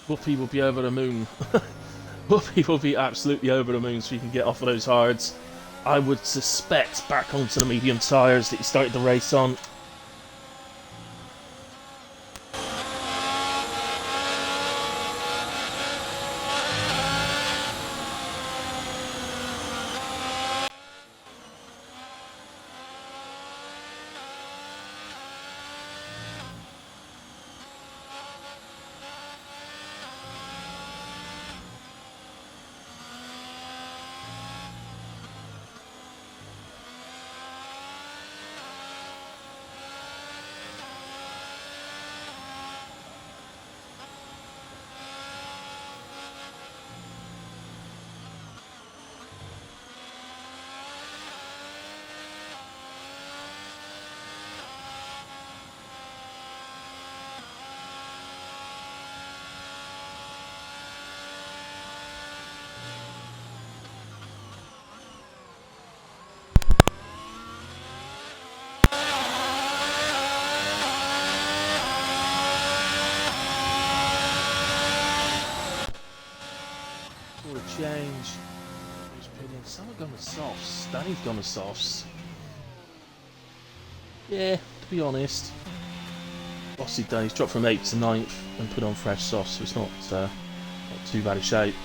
Whoopi will be over the moon. Whoopi will be absolutely over the moon so he can get off of those hards. I would suspect back onto the medium tyres that he started the race on. Change. Someone gone with softs. Danny's gone with softs. Yeah, to be honest. Obviously, Danny's dropped from 8th to 9th and put on fresh softs, so it's not too bad a shape.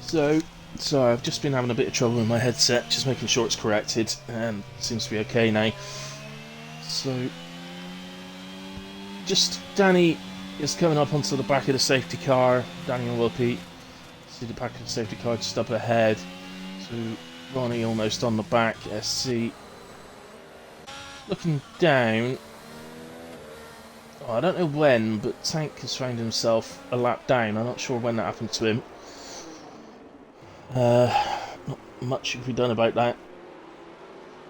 So, sorry, I've just been having a bit of trouble with my headset, just making sure it's corrected, and it seems to be okay now. So, just Danny is coming up onto the back of the safety car. Danny and Whoopi see the back of the safety car just up ahead. So, Ronnie almost on the back, SC. looking down. Oh, I don't know when, but Tank has found himself a lap down. I'm not sure when that happened to him. Not much could be done about that.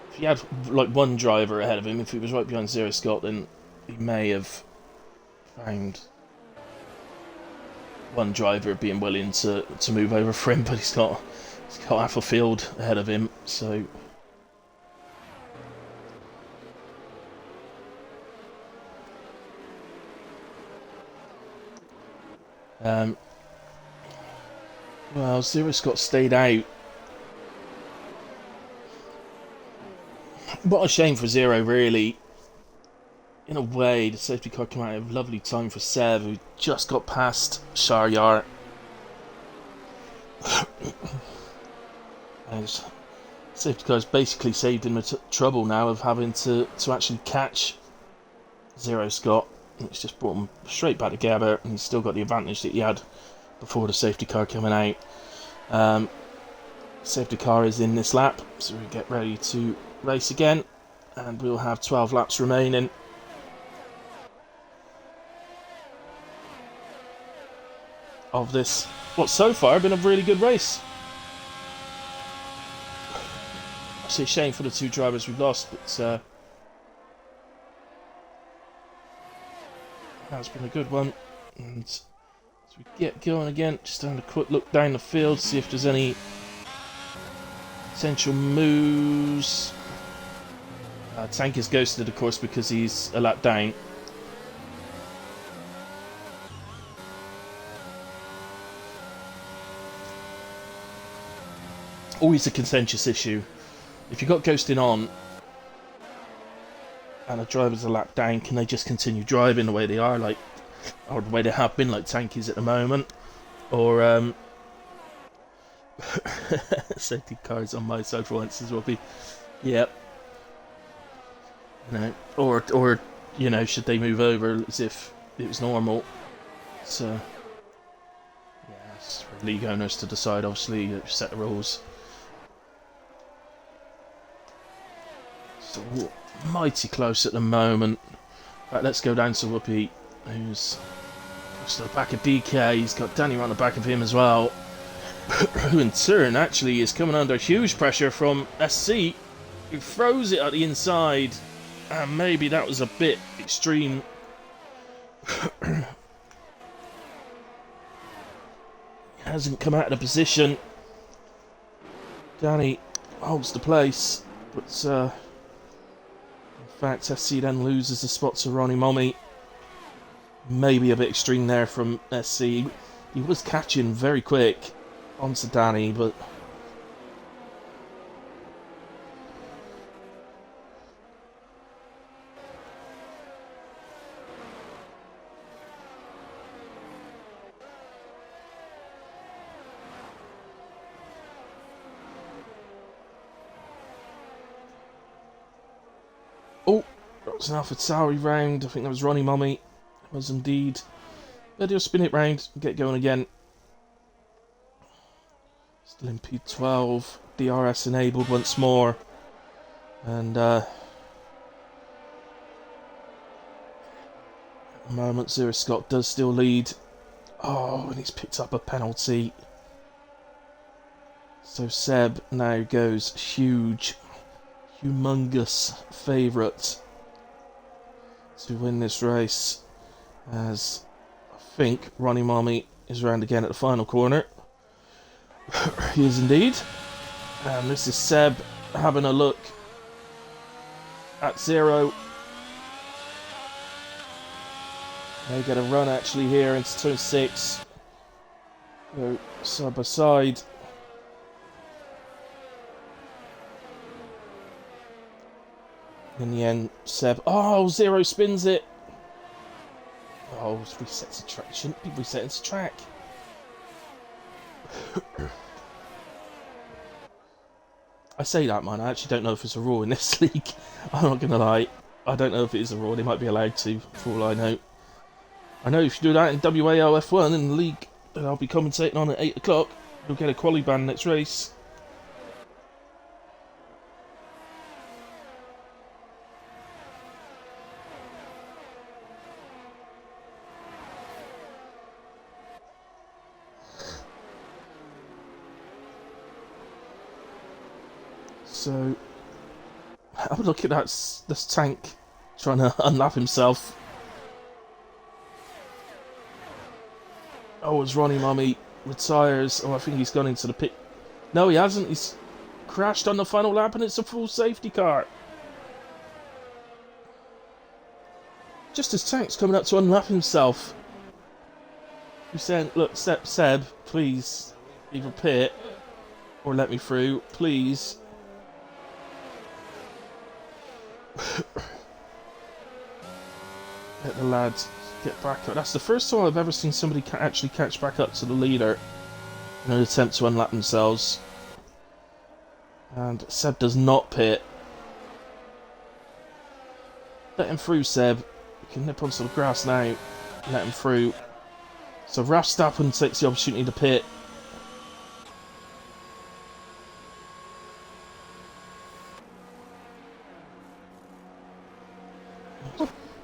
If he had like one driver ahead of him, if he was right behind Zero Scott, then he may have found one driver being willing to move over for him, but he's got half a field ahead of him, so well, Zero Scott stayed out. What a shame for Zero, really. In a way, the safety car came out at a lovely time for Seb, who just got past Sharyar. And safety car's basically saved him the trouble now of having to actually catch Zero Scott. It's just brought him straight back together, and he's still got the advantage that he had before the safety car coming out. Safety car is in this lap, so we get ready to race again, and we'll have 12 laps remaining. Of this, what's so far been a really good race. It's a shame for the two drivers we've lost, but that's been a good one. And as we get going again, just having a quick look down the field, see if there's any potential moves. Tank is ghosted, of course, because he's a lap down. Always a contentious issue. If you got ghosting on and a driver's a lap down, can they just continue driving the way they are, like, or the way they have been, like Tank is at the moment? Or safety cars on my side for once will be, yep. You know, or you know, should they move over as if it was normal? So yeah, it's for league owners to decide. Obviously, set the rules. So mighty close at the moment. Right, let's go down to Whoopi, who's to the back of DK. He's got Danny on the back of him as well, who in turn actually is coming under huge pressure from SC, who throws it at the inside, and maybe that was a bit extreme. Hasn't come out of the position. Danny holds the place, but in fact SC then loses the spot to Ronnie Mommy. Maybe a bit extreme there from SC. He was catching very quick onto Danny, but oh, that was an Alpha Tauri round. I think that was Ronnie Mommy. It was indeed. But he'll spin it round, get going again. Still in P12, DRS enabled once more, and at the moment Zero Scott does still lead. Oh, and he's picked up a penalty. So Seb now goes humongous favourite to win this race, as I think Ronnie Mommy is round again at the final corner. He is indeed. And this is Seb having a look at Zero. They get a run actually here into turn 6. Go side by side. In the end, Seb. Oh, Zero spins it. Oh, resets the track. Shouldn't be resetting the track. I say that, man. I actually don't know if it's a rule in this league. I'm not gonna lie. I don't know if it is a rule. They might be allowed to, for all I know. I know if you do that in WAO F1 in the league that I'll be commentating on at 8 o'clock, you'll get a quali ban next race. So, have a look at this tank trying to unlap himself. Oh, as Ronnie Mummy retires. Oh, I think he's gone into the pit. No, he hasn't. He's crashed on the final lap and it's a full safety car. Just as Tank's coming up to unlap himself. He's saying, look, Seb, please, either pit or let me through, please. Let the lads get back up. That's the first time I've ever seen somebody actually catch back up to the leader in an attempt to unlap themselves. And Seb does not pit. Let him through, Seb. You can nip onto the grass now. Let him through. So Verstappen takes the opportunity to pit.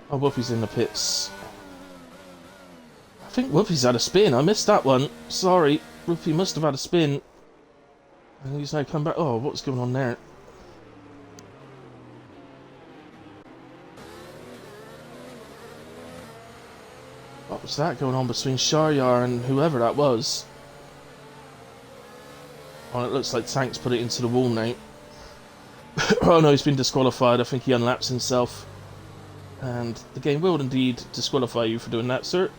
Oh, Whoopi's in the pits. I think Whoopi's had a spin. I missed that one. Sorry. Whoopi must have had a spin. And he's now come back. Oh, what's going on there? What was that going on between Sharyar and whoever that was? Oh, it looks like Tank's put it into the wall now. Oh no, he's been disqualified. I think he unlaps himself. And the game will indeed disqualify you for doing that, sir.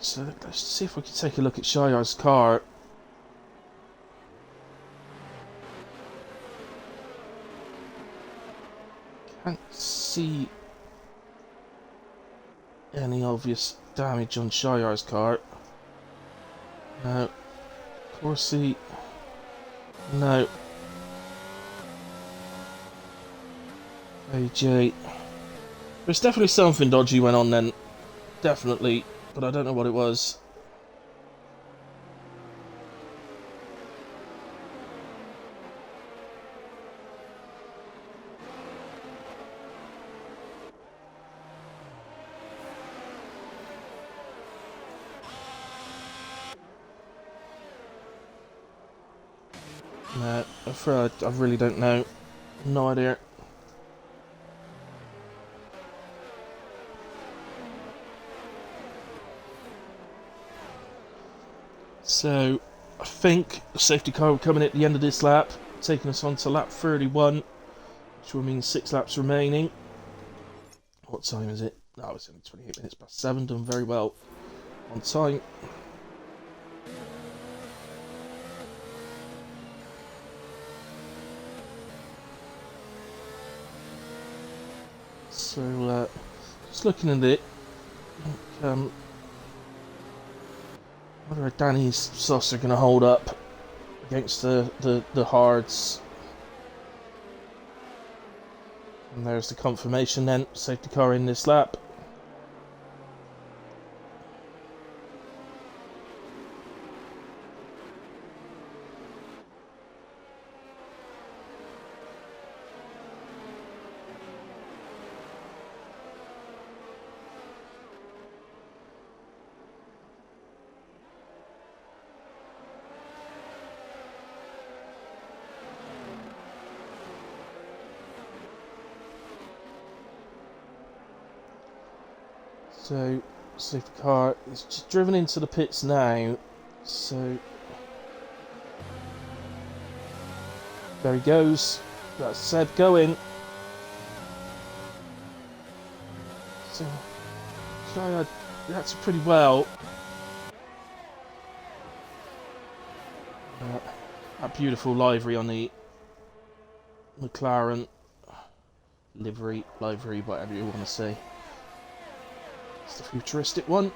So let's see if we can take a look at Sharyar's car. Can't see any obvious damage on Sharyar's car. No. Corsi. No. AJ. There's definitely something dodgy went on then. Definitely. But I don't know what it was. No, I'm afraid I really don't know. No idea. So, I think the safety car will come in at the end of this lap, taking us on to lap 31, which will mean 6 laps remaining. What time is it? No, it's only 28 minutes past 7, done very well on time. So, just looking at it, whether Danny's sauce are going to hold up against the hards. And there's the confirmation then, safety car in this lap. So, safety car is just driven into the pits now. So, there he goes. That's Seb going. So, Shia reacted pretty well. That beautiful livery on the McLaren livery, whatever you want to say. It's the futuristic one.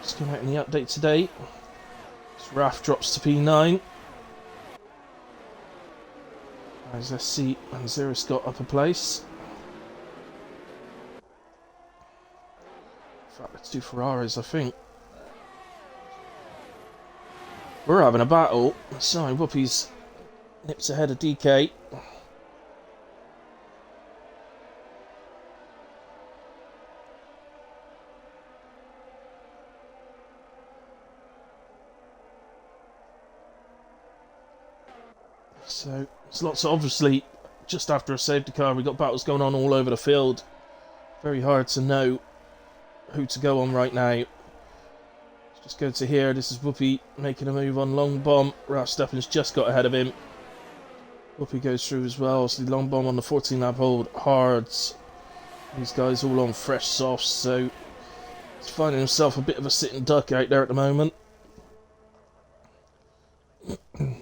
Just came out in the update today. So Raf drops to P9. As SC and Zero Scott up a place. In fact, let's do Ferraris, I think. We're having a battle. So Whoopi's nips ahead of DK. So it's lots of, obviously, just after a safety car, we got battles going on all over the field. Very hard to know who to go on right now. Let's just go to here. This is Whoopi making a move on long bomb. Ralph Steppens just got ahead of him. Whoopi goes through as well. So the long bomb on the 14 lap hold. Hards. These guys all on fresh softs, so he's finding himself a bit of a sitting duck out there at the moment. That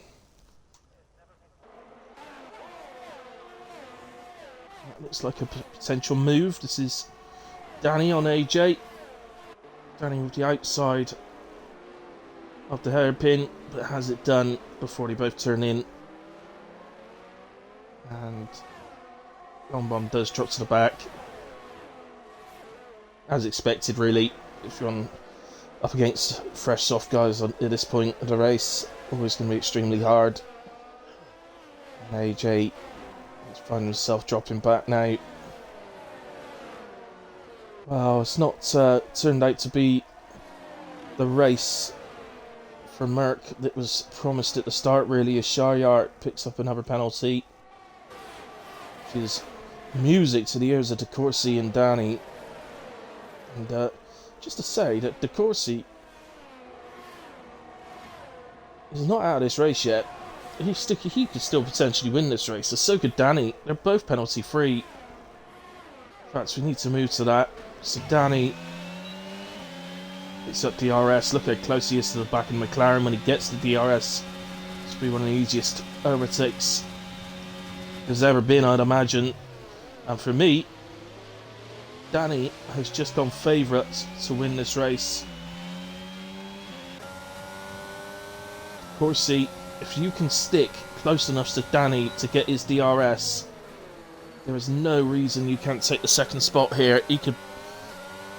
looks like a potential move. This is Danny on AJ. Danny with the outside of the hairpin, but has it done before they both turn in. And long bomb does drop to the back. As expected, really, if you're up against fresh soft guys at this point of the race, always going to be extremely hard. And AJ is finding himself dropping back now. Well, it's not turned out to be the race for Merck that was promised at the start, really, as Shayart picks up another penalty, which is music to the ears of DeCourcy and Danny. And just to say that DeCourcy is not out of this race yet. He could still potentially win this race, and so could Danny. They're both penalty free. In fact, we need to move to that. So Danny picks up DRS. Look how close he is to the back of the McLaren when he gets the DRS. This will be one of the easiest overtakes there's ever been, I'd imagine. And for me, Danny has just gone favourite to win this race. Of course, see, if you can stick close enough to Danny to get his DRS, there is no reason you can't take the second spot here. He could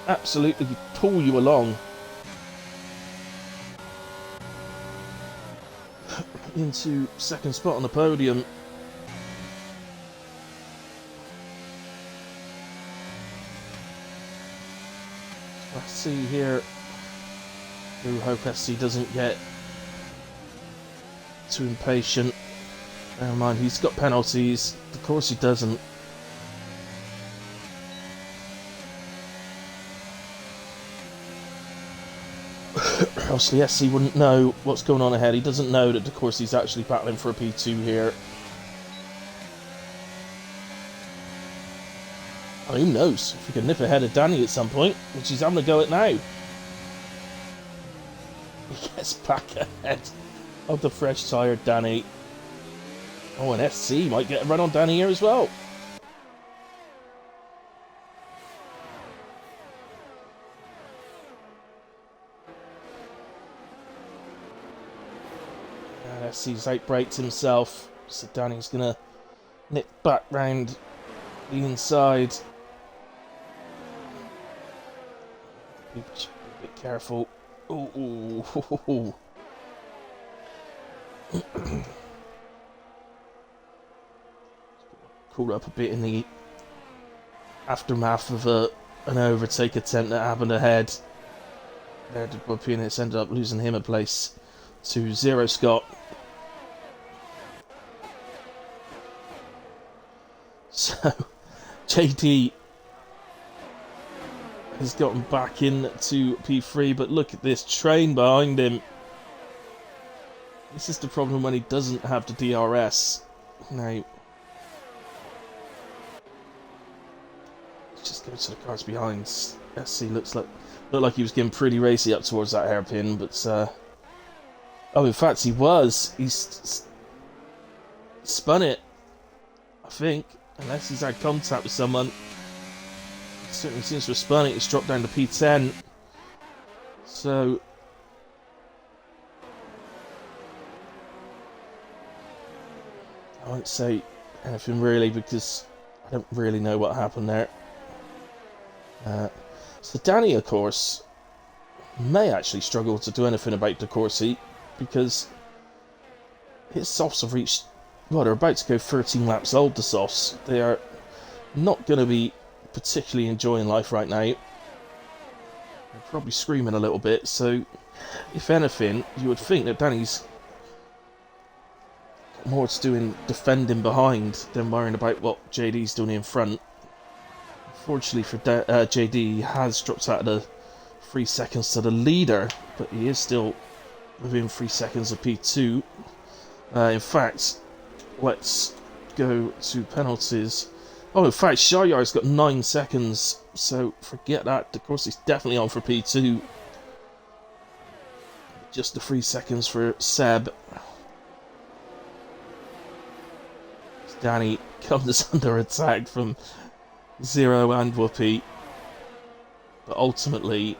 absolutely pull you along into second spot on the podium. Let's see here. Do hope SC doesn't get too impatient. Never mind, he's got penalties. Of course he doesn't. Obviously SC wouldn't know what's going on ahead. He doesn't know that of course he's actually battling for a P2 here. Oh, who knows if he can nip ahead of Danny at some point, which he's having a go at now. He gets back ahead of the fresh tired Danny. Oh, and SC might get a run on Danny here as well. And SC's outbraked himself, so Danny's gonna nip back round the inside. Be a bit careful. Ooh. Caught up a bit in the aftermath of an overtake attempt that happened ahead. There did Whoopi, and it's ended up losing him a place to Zero Scott. So JD has gotten back into P3, but look at this train behind him. This is the problem when he doesn't have the DRS. Now, let's just go to the cars behind. SC looked like he was getting pretty racy up towards that hairpin, but oh, in fact he was. He's spun it, I think, unless he's had contact with someone. It certainly seems to have spun it. It's dropped down to P10. So I won't say anything really because I don't really know what happened there. So Danny, of course, may actually struggle to do anything about DeCourcy because his softs have reached, well, they're about to go 13 laps old, the softs. They are not going to be particularly enjoying life right now. They're probably screaming a little bit, so if anything, you would think that Danny's more to do in defending behind than worrying about what JD's doing in front. Fortunately for JD, he has dropped out of the 3 seconds to the leader, but he is still within 3 seconds of P2. In fact, let's go to penalties. Oh, in fact, Shahyar's got 9 seconds, so forget that. Of course, he's definitely on for P2. Just the 3 seconds for Seb. Danny comes under attack from Zero and Whoopi. But ultimately,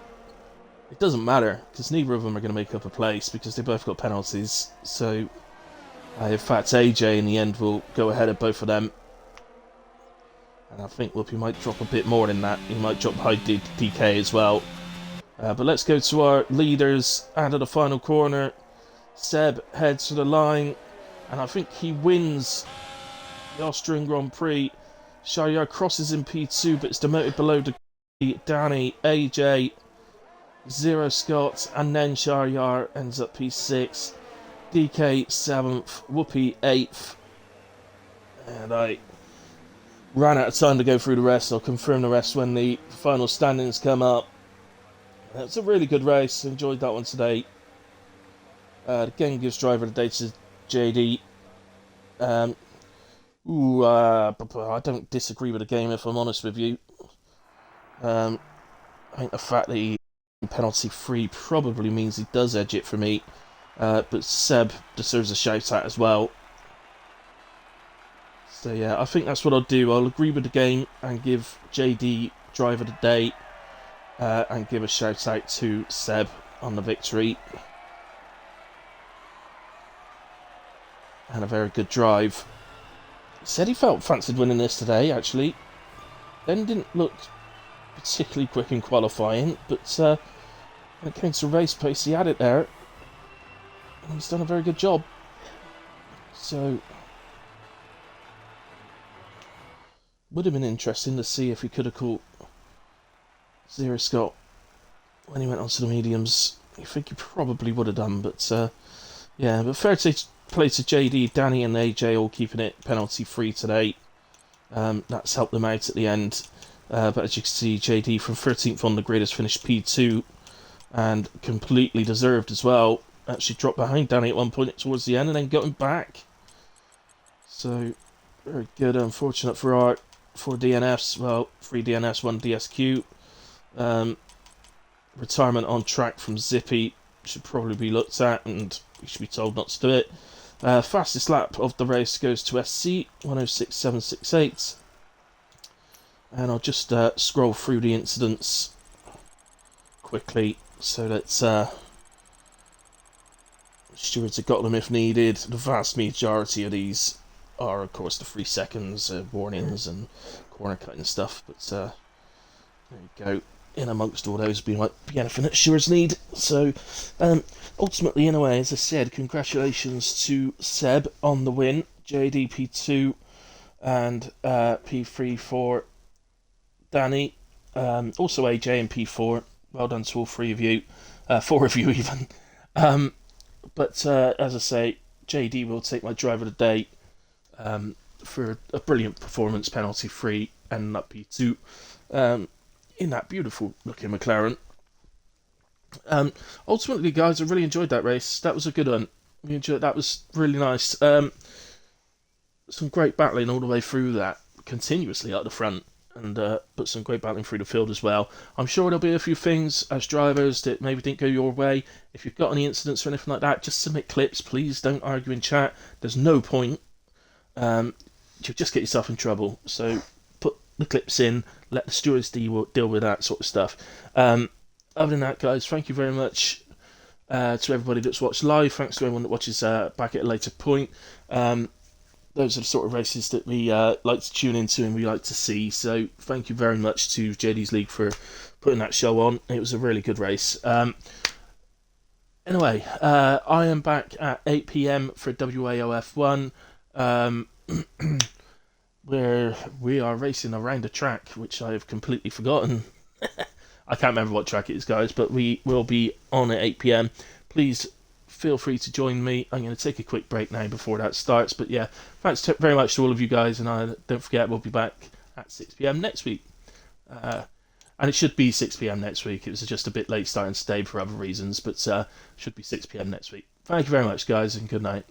it doesn't matter, because neither of them are going to make up a place, because they both got penalties. So, in fact, AJ in the end will go ahead of both of them. And I think Whoopi might drop a bit more than that. He might drop high DK as well. But let's go to our leaders out of the final corner. Seb heads to the line, and I think he wins the Austrian Grand Prix. Shahyar crosses in P2, but it's demoted below Danny, AJ, Zero Scott, and then Shahyar ends up P6. DK 7th, Whoopi 8th. And I ran out of time to go through the rest. I'll confirm the rest when the final standings come up. It's a really good race. Enjoyed that one today. Again, gives driver of the day to JD. I don't disagree with the game, if I'm honest with you. I think the fact that he penalty free probably means he does edge it for me. But Seb deserves a shout out as well. So yeah, I think that's what I'll do. I'll agree with the game and give JD driver of the day. And give a shout out to Seb on the victory. And a very good drive. He said he felt fancied winning this today, actually. Then didn't look particularly quick in qualifying, but when it came to race pace, he had it there. And he's done a very good job. So, would have been interesting to see if he could have caught Zero Scott when he went onto the mediums. I think he probably would have done, but yeah, but fair play to JD, Danny and AJ all keeping it penalty free today. That's helped them out at the end. But as you can see, JD from 13th on the grid has finished P2 and completely deserved as well. Actually dropped behind Danny at one point towards the end and then got him back. So very good. Unfortunate for our 4 DNFs. Well, 3 DNFs, 1 DSQ. Retirement on track from Zippy should probably be looked at, and we should be told not to do it. Fastest lap of the race goes to SC 106.768, and I'll just scroll through the incidents quickly so that stewards have got them if needed. The vast majority of these are, of course, the 3 seconds warnings and corner cutting stuff, but there you go. In amongst all those might be anything that stewards need. So ultimately, in a way, as I said, congratulations to Seb on the win. JD P2 and P3 for Danny. Also AJ in P4. Well done to all 3 of you. 4 of you even. But as I say, JD will take my driver of the day for a brilliant performance, penalty free, and up P2. In that beautiful looking McLaren. Ultimately, guys, I really enjoyed that race. That was a good one. That was really nice. Some great battling all the way through that, continuously at the front, and but some great battling through the field as well. I'm sure there'll be a few things as drivers that maybe didn't go your way. If you've got any incidents or anything like that, just submit clips. Please don't argue in chat. There's no point. You'll just get yourself in trouble. So put the clips in. Let the stewards deal with that sort of stuff. Other than that, guys, thank you very much to everybody that's watched live. Thanks to everyone that watches back at a later point. Those are the sort of races that we like to tune into and we like to see. So thank you very much to JD's League for putting that show on. It was a really good race. Anyway, I am back at 8 PM for WAOF1. Where we are racing around a track which I have completely forgotten. I can't remember what track it is, guys, but we will be on at 8 PM. Please feel free to join me. I'm going to take a quick break now before that starts. But yeah, thanks very much to all of you guys, and don't forget we'll be back at 6 p.m. next week. And it should be 6 p.m. next week. It was just a bit late starting today for other reasons, but should be 6 p.m. next week. Thank you very much, guys, and good night.